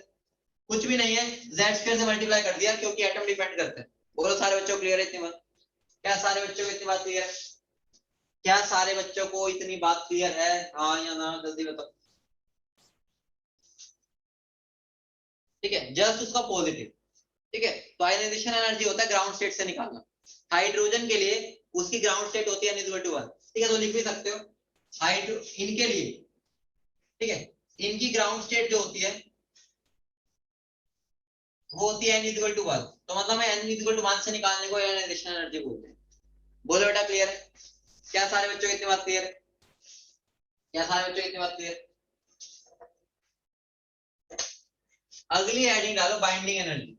कुछ भी नहीं है, जेड स्क्वायर से मल्टीप्लाई कर दिया क्योंकि एटम डिपेंड करते हैं। बोलो सारे बच्चों क्लियर है इतनी बात, क्या सारे बच्चों को इतनी बात क्लियर है, क्या सारे बच्चों को इतनी बात क्लियर है, हाँ या ना, जल्दी बताओ। ठीक है, जस्ट उसका पॉजिटिव, ठीक है। तो आयनाइजेशन एनर्जी होता है ग्राउंड स्टेट से निकालना। हाइड्रोजन के लिए उसकी ग्राउंड स्टेट होती है n=1, ठीक है, तो लिख भी सकते हो हाइड्रो इनके लिए, ठीक है, इनकी ग्राउंड स्टेट जो होती है वो होती है n=1, तो मतलब मैं n=1 से निकालने को आयनाइजेशन एनर्जी बोलते हैं। बोलो बेटा क्लियर है, क्या सारे बच्चों को इतनी बात क्लियर है, क्या सारे बच्चों को इतनी बात क्लियर। अगली हेडिंग डालो binding energy,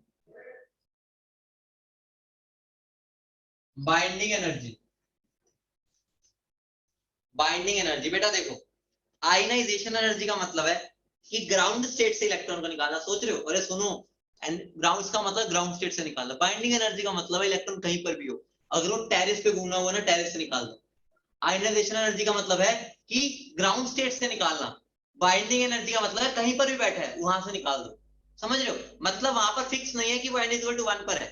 binding energy, binding energy. बेटा देखो, आयनाइजेशन एनर्जी का मतलब है कि ग्राउंड स्टेट से इलेक्ट्रॉन को निकालना, सोच रहे हो, अरे सुनो, ग्राउंड का मतलब ग्राउंड स्टेट से निकालना, बाइंडिंग एनर्जी का मतलब है इलेक्ट्रॉन कहीं पर भी हो, अगर वो टेरेस पे घूमना हुआ ना, टेरेस से निकाल दो। आयनाइजेशन एनर्जी का मतलब है कि ग्राउंड स्टेट से निकालना, बाइंडिंग एनर्जी का मतलब है कहीं पर भी बैठा है वहां से निकाल दो, समझ रहे हो, मतलब वहां पर फिक्स नहीं है कि वो n=1 पर है,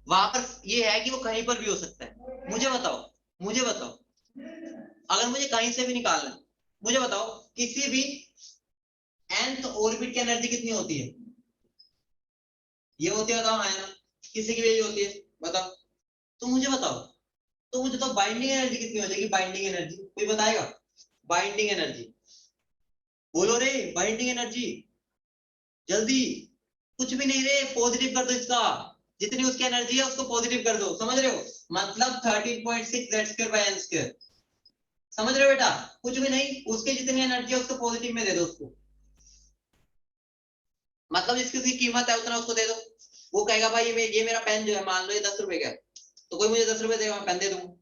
वहां पर ये है कि वो कहीं पर भी हो सकता है। मुझे बताओ अगर मुझे कहीं से भी निकालना है, मुझे बताओ किसी भी nth ऑर्बिट की एनर्जी कितनी होती है, ये होती है, बताओ हाँ या ना, किसी की भी यही होती है, बताओ, तो मुझे बताओ, तो मुझे तो बाइंडिंग एनर्जी कितनी हो जाएगी, बाइंडिंग एनर्जी कोई बताएगा, बाइंडिंग एनर्जी, बोलो रे बाइंडिंग एनर्जी, जल्दी, कुछ भी नहीं रे, पॉजिटिव कर दो इसका, जितनी उसकी एनर्जी है उसको पॉजिटिव कर दो, समझ रहे हो, मतलब 13.6 z²/n², समझ रहे हो बेटा, कुछ भी नहीं, उसकी जितनी एनर्जी है उसको पॉजिटिव में दे दो उसको, मतलब जिसकी कीमत है उतना उसको दे दो। वो कहेगा भाई ये मेरा पेन जो है, मान लो ये 10 रुपए का है, तो कोई मुझे 10 रुपए देगा, मैं पेन दे दूंगा।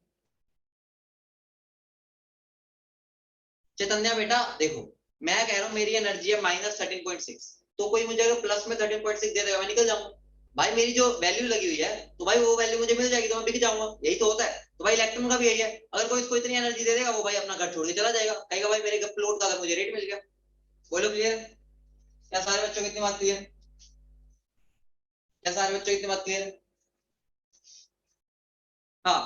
चैतन्या बेटा देखो, मैं कह रहा हूँ मेरी एनर्जी है -13.6, तो कोई मुझे अगर प्लस में 13.6 दे देगा, मैं निकल जाऊंगा, भाई मेरी जो वैल्यू लगी हुई है, तो भाई वो वैल्यू मुझे मिल जाएगी, तो मैं बिक जाऊंगा, यही तो होता है। तो भाई इलेक्ट्रॉन का भी यही है, अगर कोई इसको इतनी एनर्जी दे देगा, वो भाई अपना घर छोड़ के चला जाएगा, कहेगा भाई मेरे प्लॉट का अगर मुझे रेट मिल गया। बोलो क्लियर, क्या सारे बच्चों को इतनी बात क्लियर, क्या सारे बच्चों को इतनी बात क्लियर। हाँ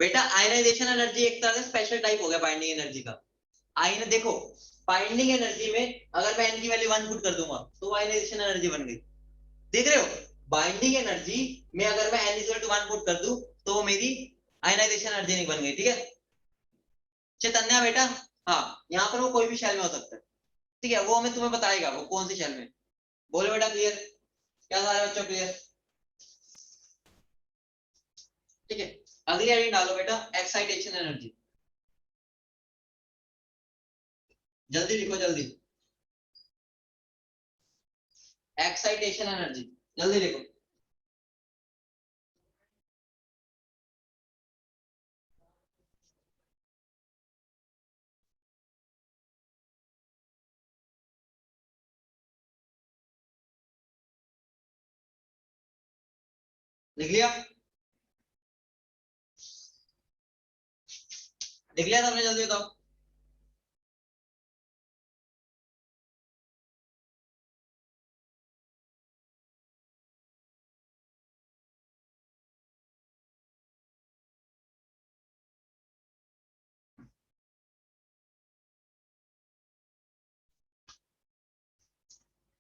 बेटा, आयनाइजेशन एनर्जी एक तरह से स्पेशल टाइप हो गया बाइंडिंग एनर्जी का। आईना देखो, बाइंडिंग एनर्जी में अगर मैं n की वैल्यू 1 पुट कर दूंगा तो आयनाइजेशन एनर्जी बन गई, देख रहे हो, बाइंडिंग एनर्जी में अगर मैं n=1 पुट कर दूं तो वो मेरी आयनाइजेशन एनर्जी नहीं बन गई, ठीक है चैतन्या बेटा। हाँ, यहाँ पर वो कोई भी शेल में हो सकता है, ठीक है, वो हमें तुम्हें बताएगा वो कौन सी शेल में। बोलो बेटा क्लियर, क्या सारे बच्चों क्लियर, ठीक है। अगली हेडिंग डालो बेटा एक्साइटेशन एनर्जी, जल्दी लिखो जल्दी, एक्साइटेशन एनर्जी, जल्दी देखो। लिख लिया, लिख लिया सबने, जल्दी बताओ।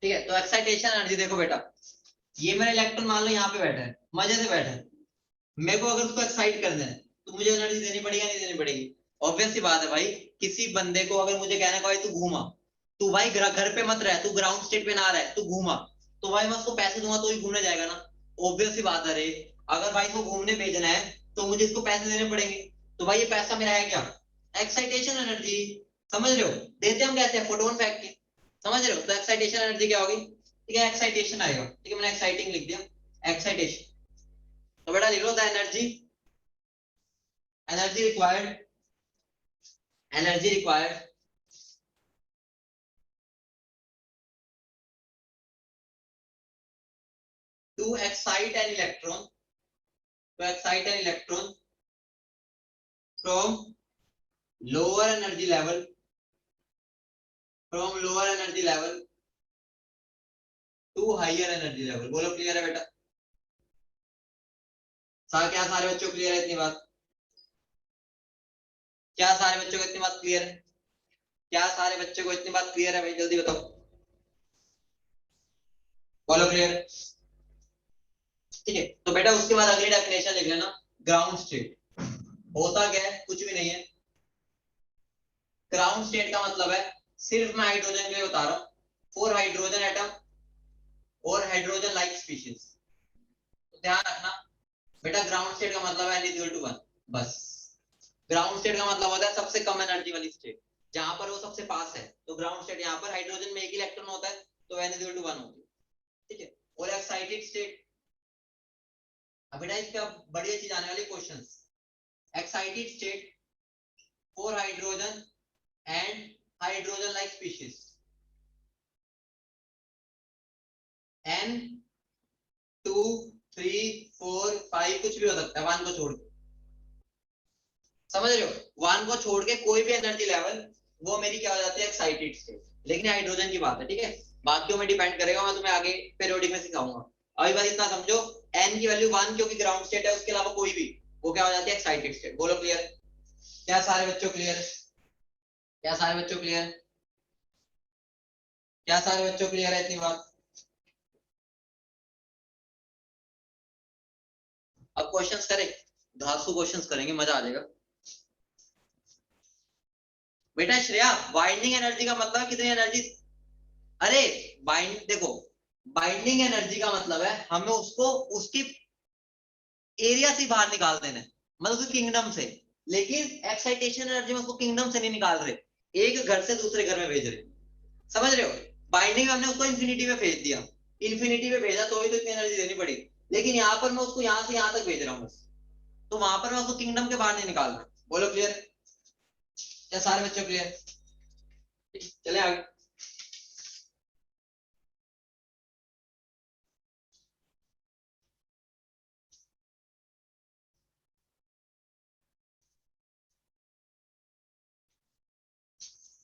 ठीक है, तो एक्साइटेशन एनर्जी देखो बेटा, ये मेरा इलेक्ट्रॉन मान लो यहाँ पे बैठा है, मजे से बैठा है, मेरे को अगर उसको एक्साइट करना है तो मुझे एनर्जी देनी पड़ेगी नहीं देनी पड़ेगी? ऑब्वियस सी बात है भाई। किसी बंदे को अगर मुझे कहना है भाई तू घूमा, तू भाई घर पे मत रह, तू ग्राउंड स्टेट पे ना रह, तू घूमा, तो भाई मैं उसको पैसे दूंगा तो ही घूमने जाएगा ना। ऑब्वियस सी बात है रे। अगर भाई को घूमने भेजना है तो मुझे इसको पैसे देने पड़ेंगे, तो भाई ये पैसा मेरा है क्या? Excitation energy. समझ रहे हो? देते हम कहते हैं फोटोन फेंक के, समझ रहे हो? तो एक्साइटेशन एनर्जी क्या होगी? ठीक है, एक्साइटेशन आएगा। ठीक है, मैंने एक्साइटिंग लिख दिया, एक्साइटेशन। तो बेटा लिख लो the energy, energy required, energy required to excite an electron, to excite an electron from lower energy level, from lower energy level to higher energy level। बोलो क्लियर है बेटा? क्या सारे बच्चों को क्लियर है इतनी बात? क्या सारे बच्चों को इतनी बात क्लियर है? क्या सारे बच्चों को इतनी बात क्लियर है भाई? जल्दी बताओ, बोलो क्लियर। ठीक है, तो बेटा उसके बाद अगली डेफिनेशन लिख लेना, ग्राउंड स्टेट। होता क्या है? कुछ भी नहीं है। ग्राउंड स्टेट का मतलब है, सिर्फ मैं हाइड्रोजन के लिए बता रहा हूं, फोर हाइड्रोजन एटम और हाइड्रोजन लाइक स्पीशीज। तो ध्यान रखना बेटा, ग्राउंड स्टेट का मतलब है n = 1, बस। ग्राउंड स्टेट का मतलब होता है सबसे कम एनर्जी वाली स्टेट, जहां पर वो सबसे पास है। तो ग्राउंड स्टेट यहाँ पर हाइड्रोजन में एक इलेक्ट्रॉन होता है, तो n = 1 होती है। ठीक है, और एक्साइटेड स्टेट, अब बेटा इसका बढ़िया चीज आने वाली questions. Excited state for hydrogen and hydrogen like species, n 2 3 4 5 कुछ भी हो सकता है, 1 को छोड़ के। समझ रहे हो? 1 को छोड़ के कोई भी एनर्जी लेवल, वो मेरी क्या हो जाती है? Excited state. लेकिन हाइड्रोजन की बात है, ठीक है, बाकियों में डिपेंड करेगा, मैं तुम्हें आगे पीरियोडिक में सिखाऊंगा। अभी बात इतना समझो, n की वैल्यू 1 क्योंकि ग्राउंड स्टेट है, उसके अलावा कोई भी वो क्या हो जाती है? Excited state. बोलो क्लियर? क्या सारे बच्चों क्लियर है? क्या सारे बच्चों क्लियर है? क्या सारे बच्चों क्लियर है इतनी बात? अब क्वेश्चंस करें, धांसू क्वेश्चंस करेंगे, मजा आ जाएगा। बेटा श्रेया, बाइंडिंग एनर्जी का मतलब कितनी एनर्जी? अरे बाइंड देखो, बाइंडिंग एनर्जी का मतलब है हमें उसको उसकी एरिया से बाहर निकाल देना है, मतलब उसके किंगडम से। लेकिन एक्साइटेशन एनर्जी में उसको किंगडम से नहीं निकाल रहे, एक घर से दूसरे घर में भेज रहे। समझ रहे हो? बाइंडिंग में हमने उसको इंफिनिटी में भेज दिया, इंफिनिटी में भेजा तो ही तो इतनी एनर्जी देनी पड़ी। लेकिन यहाँ पर मैं उसको यहाँ से यहाँ तक भेज रहा हूँ बस, तो वहां पर मैं उसको किंगडम के बाहर नहीं निकाल रहा। बोलो क्लियर? क्या सारे बच्चों क्लियर? चले आगे।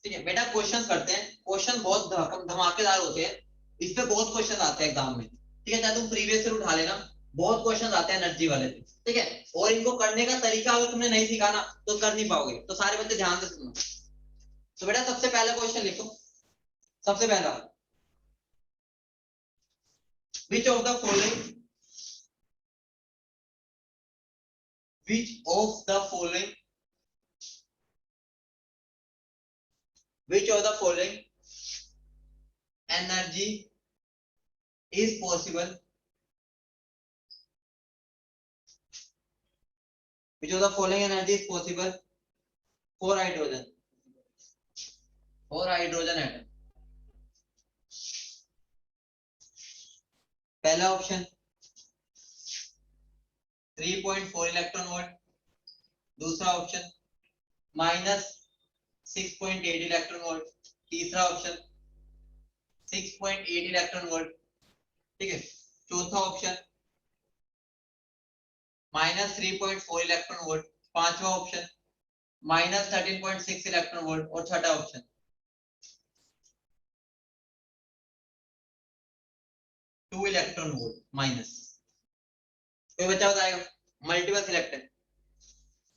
ठीक है बेटा, क्वेश्चन करते हैं। क्वेश्चन बहुत धमाकेदार होते हैं, इस पे बहुत क्वेश्चन आते हैं एग्जाम में। ठीक है, चाहे तुम प्रीवियस ईयर उठा लेना, बहुत क्वेश्चन आते हैं एनर्जी वाले पे। ठीक है, और इनको करने का तरीका अगर तुमने नहीं सीखा ना तो कर नहीं पाओगे। तो सारे बच्चे ध्यान से सुनो। तो बेटा सबसे पहला क्वेश्चन लिखो, सबसे पहला, which of the following, which of the following, which of the following energy is possible, which of the following energy is possible for hydrogen, for hydrogen atom? पहला ऑप्शन 3.4 इलेक्ट्रॉन वोल्ट, दूसरा option -6.8 electron volt, तीसरा option 6.8 electron volt, ठीक है। चौथा option -3.4 electron volt, पांचवा option -13.6 electron volt और छठा option -2 electron volt minus. कोई बच्चा बताएगा? मल्टीपल सिलेक्ट है।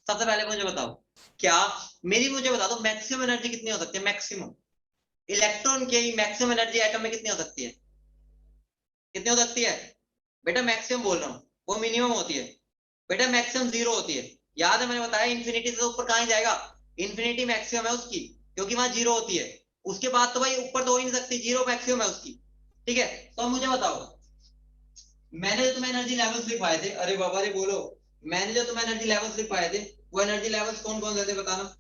सबसे पहले मुझे बताओ, क्या मुझे बता दो मैक्सिमम एनर्जी कितनी हो सकती है? मैक्सिमम इलेक्ट्रॉन की मैक्सिमम एनर्जी एटम में कितनी हो सकती है? कितनी हो सकती है बेटा? मैक्सिमम बोल रहा हूं, वो मिनिमम होती है बेटा, मैक्सिमम 0 होती है। याद है मैंने बताया इन्फिनिटी से ऊपर कहां जाएगा? इन्फिनिटी मैक्सिमम है उसकी, क्योंकि वहां 0 होती है। उसके बाद तो भाई ऊपर तो हो ही नहीं सकती, 0 मैक्सिमम है उसकी, ठीक है। तो मुझे बताओ, मैंने जो तुम्हें एनर्जी लेवल्स लिखवाए थे, अरे बाबा रे बोलो, मैंने जो तुम्हें एनर्जी लेवल्स लिखवाए थे, वो एनर्जी लेवल्स कौन कौन से थे बताना?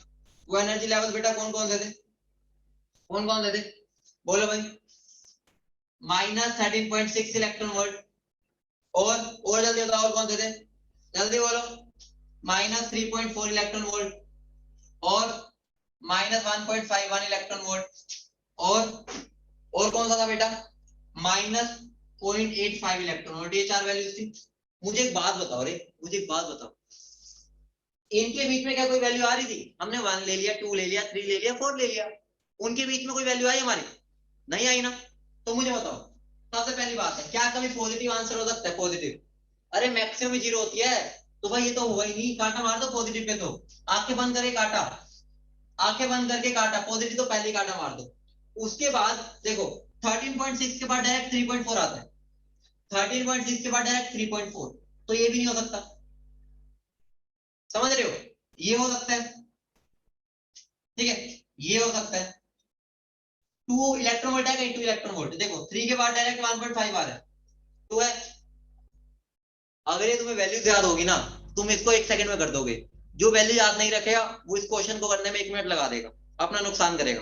वो एनर्जी लेवल्स बेटा कौन कौन से थे? कौन कौन से थे बोलो भाई? -13.6 इलेक्ट्रॉन वोल्ट, और जल्दी बताओ और कौन से थे? जल्दी बोलो। -3.4 इलेक्ट्रॉन वोल्ट, और -1.51 इलेक्ट्रॉन वोल्ट, और कौन सा था बेटा? -0.85 इलेक्ट्रॉन वोल्ट। ये चार वैल्यूज थी। मुझे एक बात बताओ रे, मुझे एक बात बताओ, इनके बीच में क्या कोई वैल्यू आ रही थी? हमने 1 ले लिया, 2 ले लिया, 3 ले लिया, 4 ले लिया, उनके बीच में कोई वैल्यू आई हमारी? नहीं आई ना। तो मुझे बताओ, सबसे पहली बात है, क्या कभी पॉजिटिव आंसर हो सकता है? पॉजिटिव? अरे मैक्सिमम 0 होती है, तो भाई ये तो हुआ ही नहीं। काटा मार दो पॉजिटिव पे, तो आंखें बंद करके काटा, आंखें बंद करके काटा, पॉजिटिव तो पहले काटा मार दो। उसके बाद देखो 13.6 के बाद डायरेक्ट 3.4 आता है, 13.6 के बाद डायरेक्ट 3.4, तो ये भी नहीं हो सकता। समझ रहे हो? ये हो सकता है, ठीक है, ये हो सकता है। 2 इलेक्ट्रॉन वोल्ट है कहीं, 2 इलेक्ट्रॉन वोल्ट, देखो 3 के बाद डायरेक्ट 1.5 आ रहा है, 2 है। अगर ये तुम्हें वैल्यू याद होगी ना, तुम इसको 1 सेकंड में कर दोगे। जो वैल्यू याद नहीं रखेगा वो इस क्वेश्चन को करने में 1 मिनट लगा देगा, अपना नुकसान करेगा।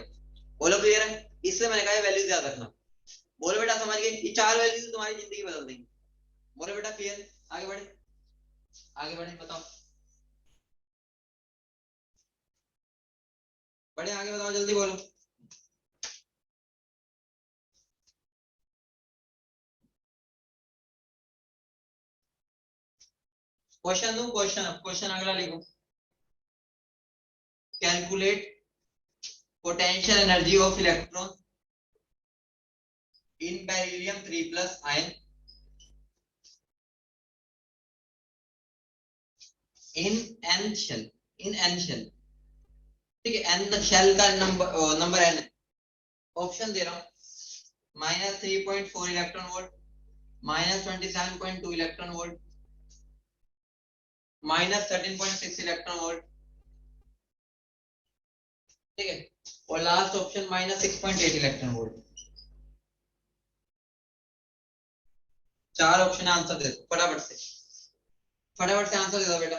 बोलो क्लियर है? इसलिए मैंने कहा वैल्यूज याद रखना। बोलो बेटा समझ गए? ये चार वैल्यूज तुम्हारी जिंदगी बदल देंगी। बोलो बेटा क्लियर? आगे बढ़े, आगे बढ़े, बताओ, बढ़े आगे, बताओ जल्दी बोलो। क्वेश्चन दो, क्वेश्चन, क्वेश्चन अगला लिखो। Calculate potential energy of electron in beryllium 3+ ion in n shell, in n shell, ठीक है। एन शेल का नंबर एन है। ऑप्शन दे रहा हूं, -3.4 electron volt, -27.2 electron volt, -13.6 electron volt, ठीक है, और लास्ट ऑप्शन -6.8 इलेक्ट्रॉन वोल्ट। चार ऑप्शन आंसर दे दो फटाफट से, फटाफट से आंसर दे दो बेटा,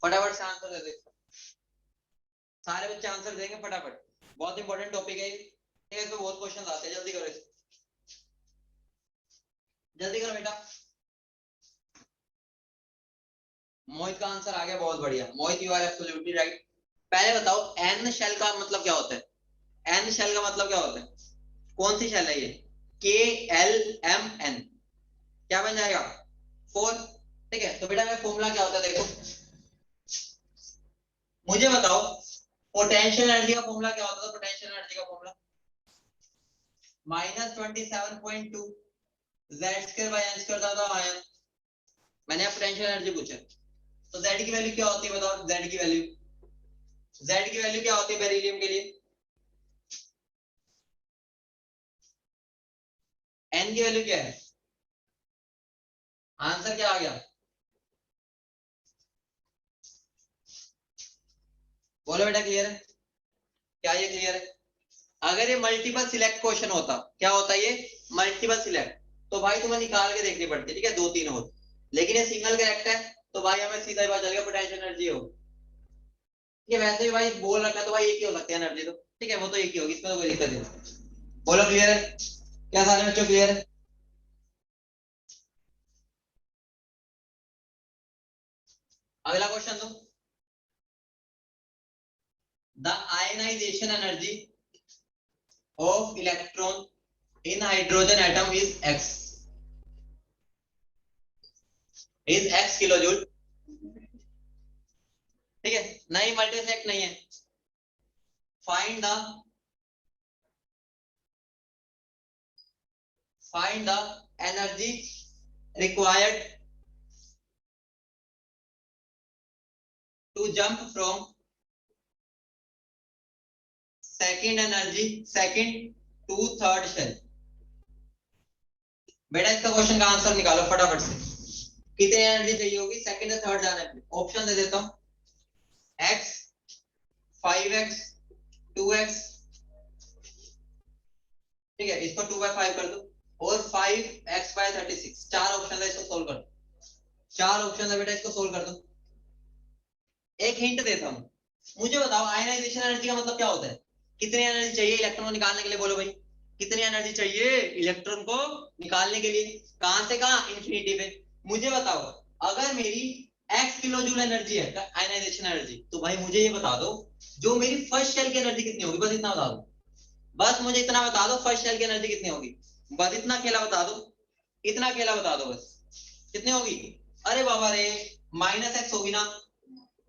फटाफट से आंसर दे दो। सारे बच्चे आंसर देंगे फटाफट, बहुत इंपॉर्टेंट टॉपिक है ये, ठीक है। तो बहुत क्वेश्चन आते हैं, जल्दी करो इसे, जल्दी करो बेटा। मोहित का आंसर आ गया, बहुत बढ़िया मोहित, यू आर एब्सोल्युटली राइट। पहले बताओ एन शेल का मतलब क्या होता है? एन शेल का मतलब क्या होता है? कौन सी शेल है ये? KLMN, क्या बन जाएगा? 4, ठीक है। तो बेटा मैं फॉर्मूला क्या होता है देखो, मुझे बताओ पोटेंशियल एनर्जी का फॉर्मूला क्या होता था? पोटेंशियल एनर्जी का फॉर्मूला -27.2 Z² था आयन। मैंने पोटेंशियल एनर्जी पूछा, तो Z की वैल्यू क्या होती है बताओ? Z की वैल्यू, Z की वैल्यू क्या होती है बेरिलियम के लिए? N की वैल्यू क्या है? आंसर क्या आ गया? बोलो बेटा क्लियर है? क्या ये क्लियर है? अगर ये मल्टीपल सिलेक्ट क्वेश्चन होता, क्या होता है ये? मल्टीपल सिलेक्ट, तो भाई तुम्हें निकाल के देखनी पड़ती, ठीक है, 2-3 हो। लेकिन ये सिंगल करेक्ट है, तो भाई हमें सीधा ही पता चल गया पोटेंशियल एनर्जी हो। ये वैसे भी भाई बोल रखा है, तो भाई एक ही हो सकती है एनर्जी, तो ठीक है, वो तो एक ही होगी, इसमें तो कोई दिक्कत नहीं। बोलो क्लियर है? क्या सारे बच्चों क्लियर है? अगला क्वेश्चन दो। The ionization energy of electron in hydrogen atom is x kilo joule. ठीक है, नहीं मल्टीसेक्ट नहीं है। Find the energy required to jump from second to third shell. बेटा इसका क्वेश्चन का आंसर निकालो फटाफट से। कितनी एनर्जी चाहिए होगी सेकंड से थर्ड जाने के लिए? ऑप्शन दे देता हूं, x 5x 2x। ठीक है, इसको 2/5 कर दो और 5x/36। चार ऑप्शन है, इसको सोल्व कर दो। चार ऑप्शन है बेटा, इसको सोल्व कर दो। एक हिंट देता हूं, मुझे बताओ आयनाइजेशन एनर्जी का मतलब क्या होता है? कितनी एनर्जी चाहिए इलेक्ट्रॉन को निकालने के लिए? बोलो भाई, कितनी एनर्जी चाहिए इलेक्ट्रॉन को निकालने के लिए? कहां से कहां? इंफिनिटी पे। मुझे बताओ, अगर मेरी x किलो जूल एनर्जी है आयनाइजेशन एनर्जी, तो भाई मुझे ये बता दो जो मेरी फर्स्ट शेल की एनर्जी कितनी होगी? बस इतना बता दो। बस मुझे इतना बता दो, फर्स्ट शेल की एनर्जी कितनी होगी? बस इतना अकेला बता दो, इतना अकेला बता दो बस। कितनी होगी? अरे बाबा रे, -x होगी ना।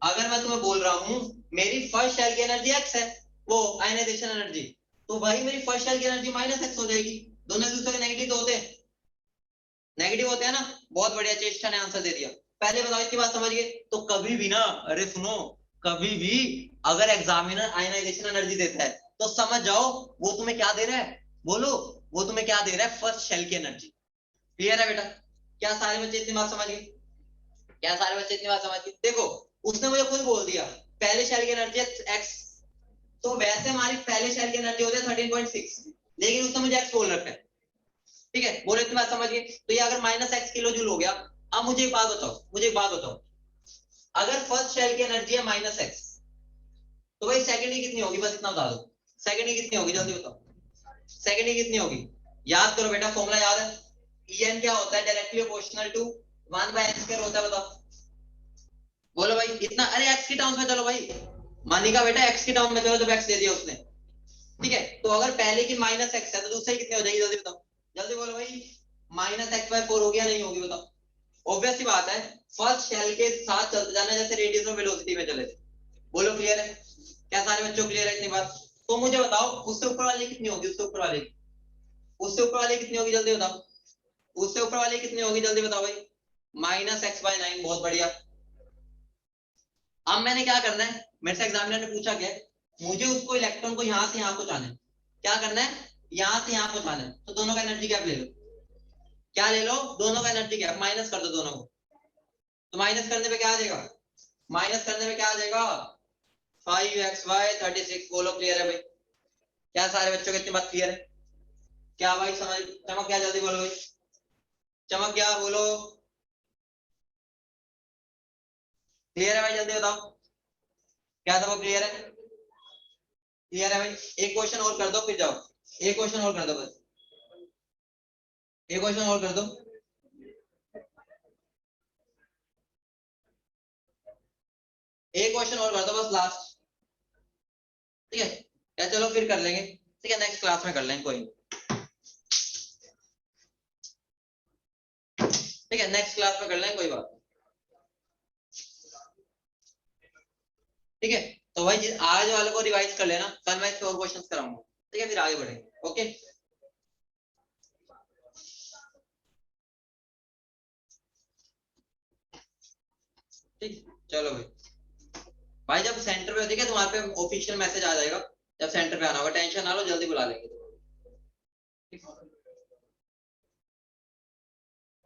अगर मैं तुम्हें बोल रहा हूं मेरी फर्स्ट शेल की एनर्जी x है, वो आयनाइजेशन एनर्जी, तो भाई मेरी फर्स्ट शेल की एनर्जी -x हो जाएगी। दोनों एक दूसरे के नेगेटिव तो होते हैं, नेगेटिव होते हैं ना। बहुत बढ़िया, चेष्टा ने आंसर दे दिया। पहले बताओ इसकी बात समझ गए? तो कभी भी ना, अरे सुनो, कभी भी अगर एग्जामिनर आयनाइजेशन एनर्जी देता है तो समझ जाओ वो तुम्हें क्या दे रहा है। बोलो, वो तुम्हें क्या दे रहा है? फर्स्ट शेल की एनर्जी। क्लियर है बेटा? क्या सारे बच्चे इतनी बात समझ गए? क्या सारे बच्चे इतनी बात समझ गए? देखो, उसने मुझे खुद बोल दिया पहले शेल की एनर्जी x, तो वैसे हमारी पहले शेल की एनर्जी होती है 13.6, लेकिन उसने मुझे x बोल रखा है। ठीक है, बोलो इतनी बात समझ गए? तो ये अगर -x किलो जूल हो गया। अब मुझे एक बात बताओ, मुझे एक बात बताओ, अगर फर्स्ट शेल की एनर्जी है -x, तो भाई सेकंड की कितनी होगी? बस इतना बता दो, सेकंड की कितनी होगी? जल्दी बताओ, सेकंड की कितनी होगी? याद करो बेटा, फॉर्मूला याद है? En क्या होता है? डायरेक्टली प्रोपोर्शनल टू 1/x² होता है। बताओ, बोलो भाई इतना। अरे x की टर्म्स में चलो भाई, मानिका बेटा x की टर्म में चलो, जब x दे दिया उसने। ठीक है, तो अगर पहले की -x है तो दूसरे कितनी हो जाएगी? जल्दी बताओ, जल्दी बोलो भाई। -x/4 होगी या नहीं होगी? बताओ। ऑब्वियस सी बात है, फर्स्ट शेल के साथ चलते जाना, जैसे रेडियस और वेलोसिटी में चले थे। बोलो क्लियर है? क्या सारे बच्चों क्लियर है इतनी बात? तो मुझे बताओ उससे ऊपर वाली कितनी होगी? उससे ऊपर वाली, उससे ऊपर वाली कितनी होगी? जल्दी बताओ, उससे ऊपर वाली कितनी होगी? जल्दी बताओ भाई। -x/9। बहुत बढ़िया। अब मैंने क्या करना है, मेरे से एग्जामिनर ने पूछा क्या, मुझे उसको इलेक्ट्रॉन को यहां से यहां पहुंचाना है। क्या करना है? यहां से यहां पहुंचाना है। तो दोनों का एनर्जी गैप ले लो। क्या ले लो? दोनों का एनर्जी गैप, माइनस कर दो दोनों को। तो माइनस करने पे क्या आ जाएगा? माइनस करने पे क्या आ जाएगा? 5x/36। बोलो क्लियर है भाई? क्या सारे बच्चों को इतनी बात क्लियर है? क्या भाई समझ चमक गया? जल्दी बोलो भाई, चमक गया? बोलो क्लियर है भाई? जल्दी बताओ, क्या सबको क्लियर है? क्लियर है भाई? एक क्वेश्चन और कर दो फिर जाओ। एक क्वेश्चन और कर दो बस, एक क्वेश्चन और कर दो। एक क्वेश्चन और कर दो बस, लास्ट। ठीक है, या चलो फिर कर लेंगे। ठीक है, नेक्स्ट क्लास में कर लेंगे, कोई नहीं। ठीक है, नेक्स्ट क्लास में कर लेंगे, कोई बात। ठीक है, तो भाई आज वाले को रिवाइज कर लेना, कल मैं इसके और क्वेश्चंस कराऊंगा। ठीक है, फिर आगे बढ़ेंगे। ओके, ठीक, चलो भाई। भाई जब सेंटर पे होती है तुम्हारे पे ऑफिशियल मैसेज आ जाएगा, जब सेंटर पे आना होगा। टेंशन ना लो, जल्दी बुला लेंगे। ठीक है।